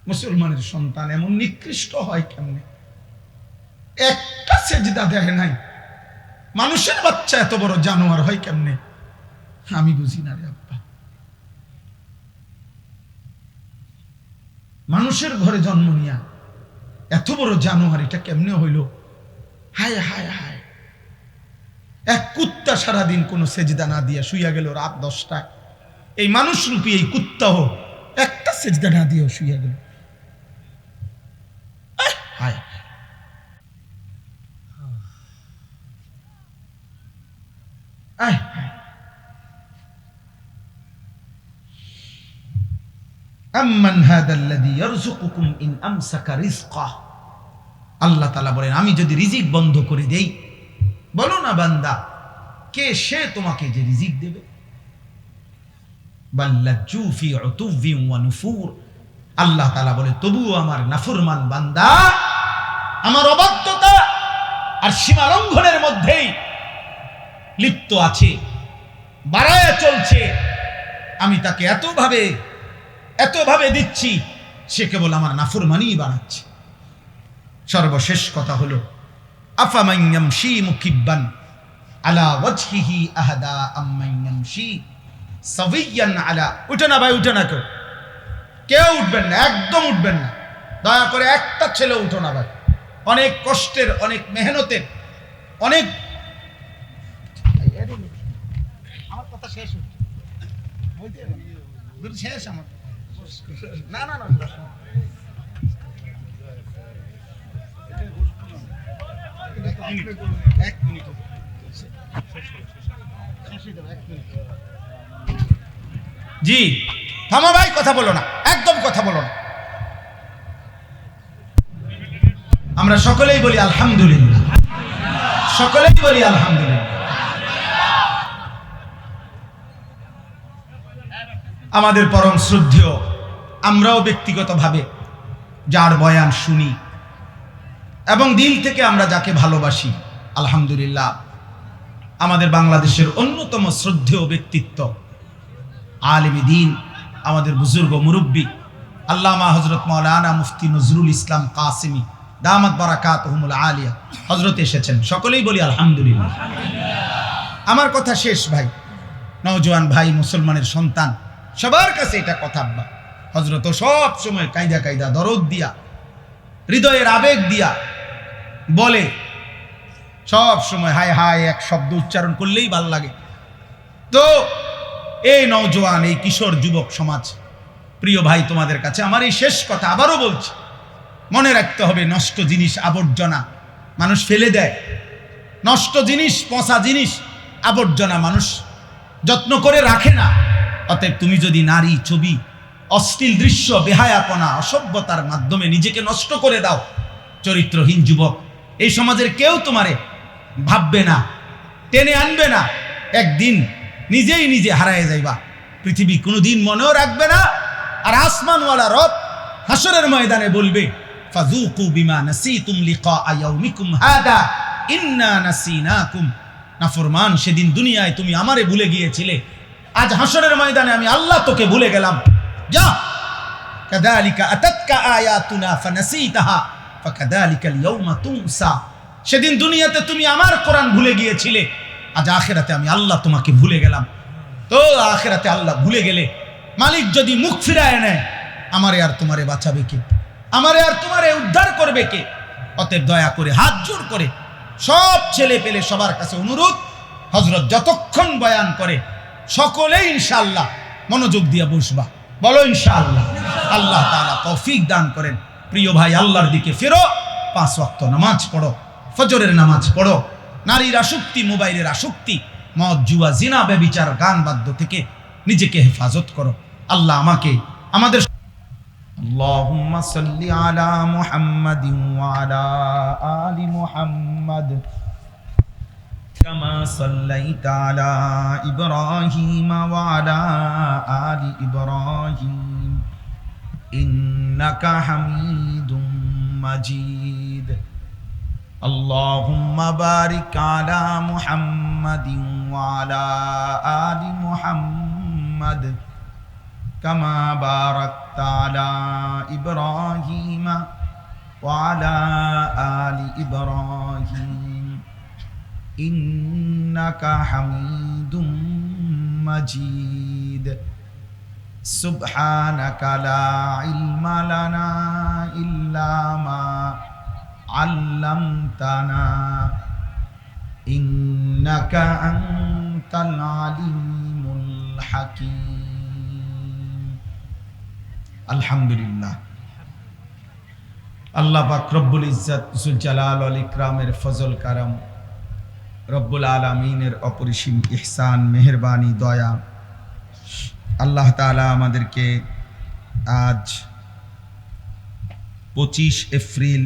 মুসলমানের সন্তান এমন নিকৃষ্ট হয় কেমনে? একটা সেজদা দেয় নাই। মানুষের বাচ্চা এত বড় জানোয়ার হয় কেমনে? আমি বুঝি না রে আব্বা। মানুষের ঘরে জন্ম নিয়া এত বড় জানোয়ার এটা কেমনে হইল? হায় হায় হায়। এক কুত্তা সারাদিন কোন সেজদা না দিয়া শুইয়া গেল রাত 10টায়, এই মানুষ রূপী এই কুত্তাও একটা সেজদা না দিয়ে শুইয়া গেল। হায় হায় হায়। আম্মান হাদাল্লাযী ইয়ারযুকুকুম ইন আমসাকা রিজকাহ। আল্লাহ তাআলা বলেন, আমি যদি রিজিক বন্ধ করে দেই, বলো না বান্দা কে সে তোমাকে যে রিজিক দেবে? বাল্লাজ্জু ফি উতুবিন ওয়া নুফুর। আল্লাহ তাআলা বলে, তবুও আমার নাফরমান বান্দা আমার অবাধ্যতা আর সীমা লঙ্ঘনের মধ্যেই লিপ্ত আছে, বাড়ায় চলছে। আমি তাকে এতভাবে দিচ্ছি, সে কেবল আমার নাফরমানিই বাড়াচ্ছে। সর্বশেষ কথা হলো, আফামান ইয়ামশি মুকিব্বান আলা ওয়াজহিহি আহাদা আম্মান ইয়ামশি সাবিয়ান আলা। উঠে না ভাই, উঠে না, কেউ উঠবেন না, একদম উঠবেন না, দয়া করে একটা ছেলে উঠো না ভাই। অনেক কষ্টের, অনেক মেহনতের, অনেক, আমার কথা শেষ শেষ আমার না না না এক মিনিট জি থামো ভাই, কথা বলো না, একদম কথা বলো না। আমরা সকলেই বলি আলহামদুলিল্লাহ, সকলেই বলি আলহামদুলিল্লাহ। আমাদের পরম শ্রদ্ধেয়, আমরাও ব্যক্তিগতভাবে যার বয়ান শুনি এবং দিল থেকে আমরা যাকে ভালোবাসি, আলহামদুলিল্লাহ, আমাদের বাংলাদেশের অন্যতম শ্রদ্ধেয় ব্যক্তিত্ব, আলেমে দ্বীন, আমাদের বুজুর্গ মুরব্বী আল্লামা হযরত মাওলানা মুফতি নজরুল ইসলাম কাসেমী দামাত বারাকাতুহুমুল আলিয়া হযরত এসেছেন। সকলেই বলি আলহামদুলিল্লাহ। আমার কথা শেষ ভাই, নওজোয়ান ভাই, মুসলমানের সন্তান, সবার কাছে এটা কথা। আব্বা হযরত সব সময় কায়দা কায়দা দরদ দিয়া, হৃদয়ের আবেগ দিয়া বলে, সব সময় হায় হায় এক শব্দ উচ্চারণ করলেই ভাল লাগে। তো এই নওজোয়ান, এই কিশোর যুবক সমাজ, প্রিয় ভাই, তোমাদের কাছে আমার এই শেষ কথা আবারও বলছি, মনে রাখতে হবে, নষ্ট জিনিস, আবর্জনা মানুষ ফেলে দেয়। নষ্ট জিনিস, পচা জিনিস, আবর্জনা মানুষ যত্ন করে রাখে না। অতএব তুমি যদি নারী, ছবি, অশ্লীল দৃশ্য, বেহায়াপনা, অসভ্যতার মাধ্যমে নিজেকে নষ্ট করে দাও, চরিত্রহীন যুবক, এই সমাজের কেউ তোমারে ভাববে না, টেনে আনবে না। একদিন নিজেই নিজে হারায় যাইবা, পৃথিবী কোনোদিন মনেও রাখবে না। আর আসমানওয়ালা রব হাসরের ময়দানে বলবে, ফাযুকু বিমা নাসিতুম লিকা ইয়াউমিকুম হাদা ইন্না নাসিনাকুম। নাফরমান, সেদিন দুনিয়ায় তুমি আমারে ভুলে গিয়েছিলে, আজ হাসরের ময়দানে আমি আল্লাহ তোকে ভুলে গেলাম। যা, কাযালিকা আতাতকা আয়াতুনা ফানাসিতাহা ফাকাযালিকাল ইয়াউমা তুনসা। সেদিন দুনিয়াতে তুমি আমার কোরআন ভুলে গিয়েছিলে, আজ আখিরাতে আমি আল্লাহ তোমাকে ভুলে গেলাম। তো আখিরাতে আল্লাহ ভুলে গেলে মালিক যদি মুখ ফিরায় নেয়, আমারে আর তোমারে বাঁচাবে কে? আমারে আর তোমারে উদ্ধার করবে কে? অতএব দয়া করে হাত জোড় করে সব ছেলে পেলে সবার কাছে অনুরোধ, হযরত যতক্ষণ বয়ান করে সকলেই ইনশাআল্লাহ মনোযোগ দিয়ে বসবা। বলো ইনশাআল্লাহ। আল্লাহ তাআলা তৌফিক দান করেন। প্রিয় ভাই, আল্লাহর দিকে ফেরো, 5 ওয়াক্ত নামাজ পড়ো, ফজরের নামাজ পড়ো, নারীর আসক্তি, মোবাইলের আসক্তি, মদ, জুয়া, জিনা, ব্যভিচার, গান বাদ্য থেকে নিজেকে হেফাজত করো। আল্লাহ আমাকে আমাদের আল্লাহুম্মা সাল্লি আলা মুহাম্মাদিন ওয়া আলা আলি মুহাম্মাদ কামা সাল্লাইতা আলা ইব্রাহিম ওয়া আলা আলি ইব্রাহিম ইন্নাকা হামিদুম মাজিদ। আল্লাহুম্মা বারিক আলা মুহাম্মাদিন ওয়া আলা আলি মুহাম্মাদ কামা বারাকতা আলা ইব্রাহিম ওয়া আলা আলি ইব্রাহিম ইন্নাকা হামিদুম মাজিদ। সুবহানাকা লা ইলমা লানা ইল্লা মা আল্লামতানা ইন্নাকা আনতাল আলিমুল হাকীম। আলহামদুলিল্লাহ। আল্লাহ পাক রব্বুল ইজ্জত জুল জালাল ওয়াল ইকরামের ফজল কারাম, রব্বুল আলামিনের অপরিসীম ইহসান, মেহেরবানি, দয়া, আল্লাহ তাআলা আমাদেরকে আজ 25 এপ্রিল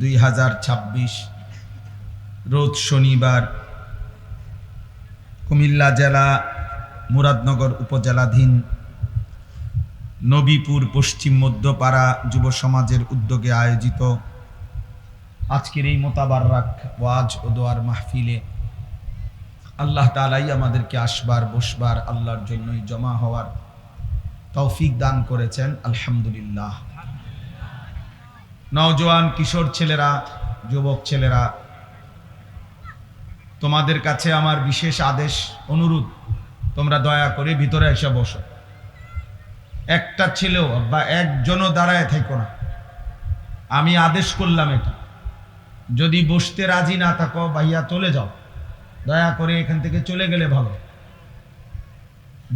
2026 রোজ শনিবার কুমিল্লা জেলা মুরাদনগর উপজেলাধীন নবীপুর পশ্চিম মধ্যপাড়া যুব সমাজের উদ্যোগে আয়োজিত আজকের এই মোতাবারক ওয়াজ ও দোয়ার মাহফিলে আল্লাহ তাআলাই আমাদেরকে আসবার, বসবার, আল্লাহর জন্যই জমা হওয়ার তৌফিক দান করেছেন। আলহামদুলিল্লাহ। নওজোয়ান কিশোর ছেলেরা, যুবক ছেলেরা, তোমাদের কাছে আমার বিশেষ আদেশ, অনুরোধ, তোমরা দয়া করে ভিতরে এসে বসো। একটা ছেলেও বা একজনও দাঁড়ায় থাকো না। আমি আদেশ করলাম এটা। যদি বসতে রাজি না থাকো, ভাইয়া চলে যাও, দয়া করে এখান থেকে চলে গেলে ভালো।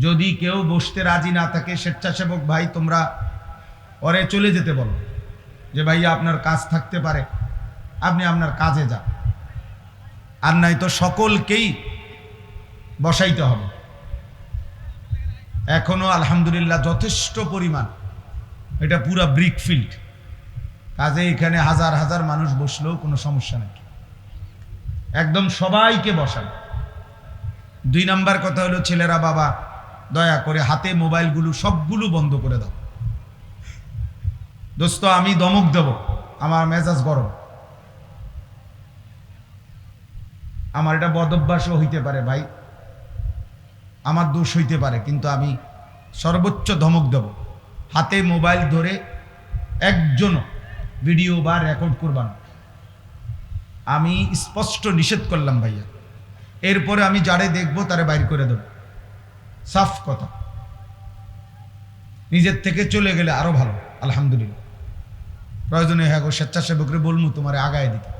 যদি কেউ বসতে রাজি না থাকে, স্বেচ্ছাসেবক ভাই তোমরা পরে চলে যেতে বলো, যে ভাইয়া আপনার কাজ থাকতে পারে, আপনি আপনার কাজে যান। আর নাই তো সকলকেই বসাইতে হবে। এখনো আলহামদুলিল্লাহ যথেষ্ট পরিমাণ, এটা পুরা ব্রিক ফিল্ড, কাজে এখানে হাজার হাজার মানুষ বসলেও কোনো সমস্যা নেই, একদম সবাইকে বসান। 2 নাম্বার কথা হলো, ছেলেরা বাবা দয়া করে হাতে মোবাইলগুলো সবগুলো বন্ধ করে দাও। দোস্ত আমি দমক দেব, আমার মেজাজ গরম, আমার এটা বদভ্যাসও হইতে পারে ভাই, আমার দোষ হইতে পারে, কিন্তু আমি সর্বোচ্চ ধমক দেব। হাতে মোবাইল ধরে একজনও ভিডিও বা রেকর্ড করবা না, আমি স্পষ্ট নিষেধ করলাম ভাইয়া। এরপরে আমি যারে দেখবো তারে বাইর করে দেব, সাফ কথা। নিজের থেকে চলে গেলে আরো ভালো, আলহামদুলিল্লাহ। প্রয়োজনে হ্যাঁ গো স্বেচ্ছাসেবকরে বলবো তোমারে আগায় দিতে।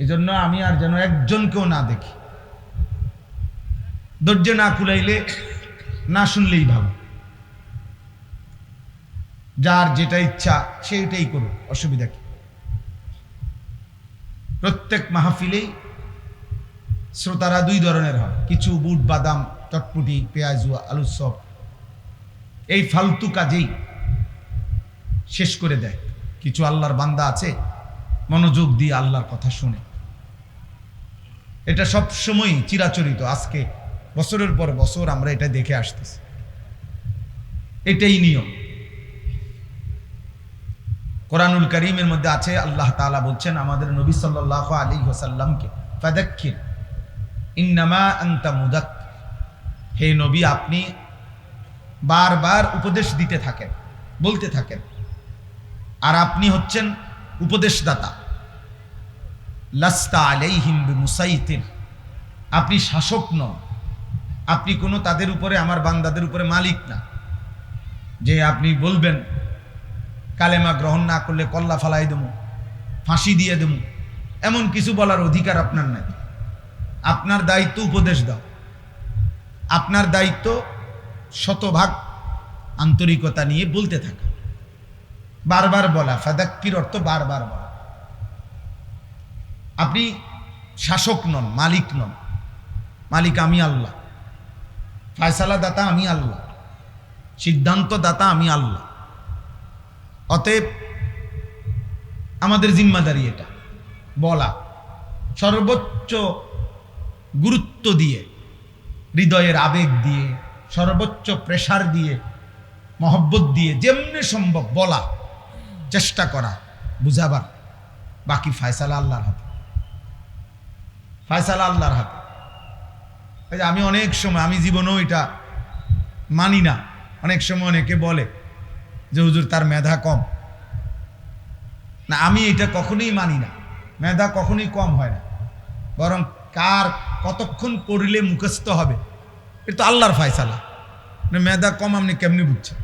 এই জন্য আমি আর যেন একজনকেও না দেখি, ধৈর্য না কুলাইলে না শুনলেই ভালো। যার যেটা ইচ্ছা সেইটাই করুক, অসুবিধা কি? প্রত্যেক মাহফিলেই শ্রোতারা 2 ধরনের হয়, কিছু বুট বাদাম চটপুটি পেঁয়াজ আলুর চপ এই ফালতু কাজেই শেষ করে দেয়। কিছু আল্লাহর বান্দা আছে মনোযোগ দিয়ে আল্লাহর কথা শুনে, এটা সব সময় চিরাচরিত, আজকে বছরের পর বছর আমরা এটা দেখে আসতেছি, এটাই নিয়ম। কোরআনুল কারীমের মধ্যে আছে, আল্লাহ তাআলা বলছেন আমাদের নবী সাল্লাল্লাহু আলাইহি ওয়াসাল্লামকে, ফাযাক্কির ইন্নামা আনতা মুযাক্কির, হে নবী আপনি বারবার উপদেশ দিতে থাকেন, বলতে থাকেন, আর আপনি হচ্ছেন উপদেশদাতা। লাস্তা আলাইহিম বিমুসাইতির, আপনি শাসক নন, আপনি কোনো তাদের উপরে আমার বান্দাদের উপরে মালিক না, যে আপনি বলবেন কালেমা গ্রহণ না করলে কল্লা ফালাই দেবো, ফাঁসি দিয়ে দেবো, এমন কিছু বলার অধিকার আপনার নাই। আপনার দায়িত্ব উপদেশ দাও, আপনার দায়িত্ব শতভাগ আন্তরিকতা নিয়ে বলতে থাকা, বারবার বলা। ফাযাক্কির অর্থ বারবার বলা। আপনি শাসক নন, মালিক নন, মালিক আমি আল্লাহ, ফয়সালা দাতা আমি আল্লাহ, সিদ্ধান্ত দাতা আমি আল্লাহ। অতএব আমাদের জিম্মাদারি এটা বলা, সর্বোচ্চ গুরুত্ব দিয়ে, হৃদয়ের আবেগ দিয়ে, সর্বোচ্চ প্রেসার দিয়ে, মহব্বত দিয়ে, যেমনি সম্ভব বলা, চেষ্টা করা, বুঝাবার। বাকি ফয়সালা আল্লাহর হাতে, ফয়সালা আল্লাহর হাতে। আমি অনেক সময়, আমি জীবনেও এটা মানি না, অনেক সময় অনেকে বলে যে হুজুর তার মেধা কম, না আমি এটা কখনোই মানি না। মেধা কখনোই কম হয় না, বরং কার কতক্ষণ পড়লে মুখস্থ হবে এটা তো আল্লাহর ফয়সালা। মেধা কম আপনি কেমনি বুঝছেন?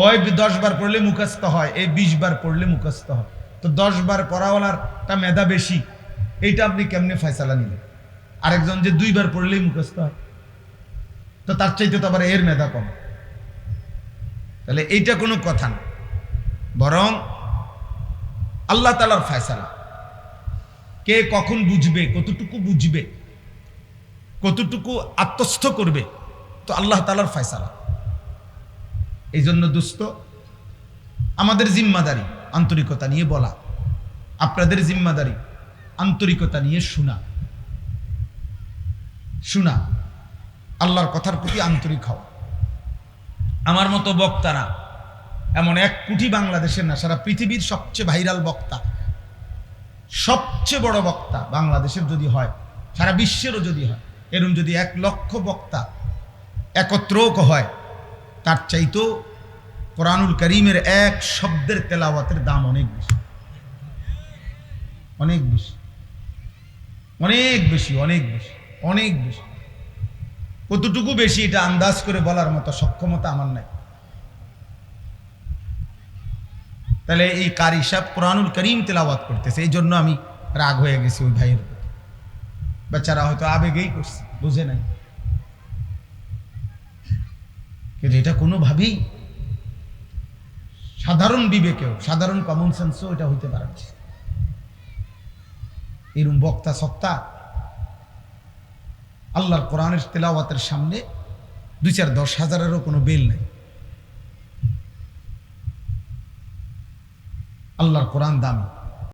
ওই 10 বার পড়লে মুখস্থ হয়, এই 20 বার পড়লে মুখস্থ হয়, তো 10 বার পড়াওয়ালার তা মেধা বেশি, এইটা আপনি কেমনে ফয়সালা নিলেন? আরেকজন যে 2 বার পড়লেই মুখস্থ হয়, তো তার চাইতে তো আবার এর মেধা কম। তাহলে এইটা কোনো কথা না, বরং আল্লাহ তাআলার ফয়সালা। কে কখন বুঝবে, কতটুকু বুঝবে, কতটুকু আত্মস্থ করবে, তো আল্লাহ তাআলার ফয়সালা। এই জন্য দোস্ত, আমাদের জিম্মাদারি আন্তরিকতা নিয়ে বলা, আপনাদের জিম্মাদারি আন্তরিকতা নিয়ে শোনা, শোনা, আল্লাহর কথার প্রতি আন্তরিক হওয়া। আমার মতো বক্তা না, এমন 1 কোটি বাংলাদেশের না, সারা পৃথিবীর সবচেয়ে ভাইরাল বক্তা, সবচেয়ে বড় বক্তা বাংলাদেশের যদি হয়, সারা বিশ্বেরও যদি হয়, এরকম যদি 1 লক্ষ বক্তা একত্র হয়, তার চাইতেও কোরআনুল কারীমের 1 শব্দের তেলাওয়াতের দাম অনেক বেশি, অনেক বেশি, অনেক বেশি, অনেক বেশি, অনেক বেশি। কতটুকু বেশি এটা আন্দাজ করে বলার মতো সক্ষমতা আমার নাই। তাহলে এই কারি সাহেব কোরআনুল কারীম তেলাওয়াত করতেছে, এই জন্য আমি রাগ হয়ে গেছি ওই ভাইয়ের প্রতি। বেচারা হয়তো আবেগেই করছে, বুঝে নাই, কিন্তু এটা কোনোভাবেই সাধারণ বিবেকেও, সাধারণ কমন সেন্সও এটা হইতে পারে না। এরকম বক্তা সত্তা আল্লাহর কোরআনের তেলাওয়াতের সামনে 2-4-10 হাজারেরও কোনো বেল নেই। আল্লাহর কোরআন দামি।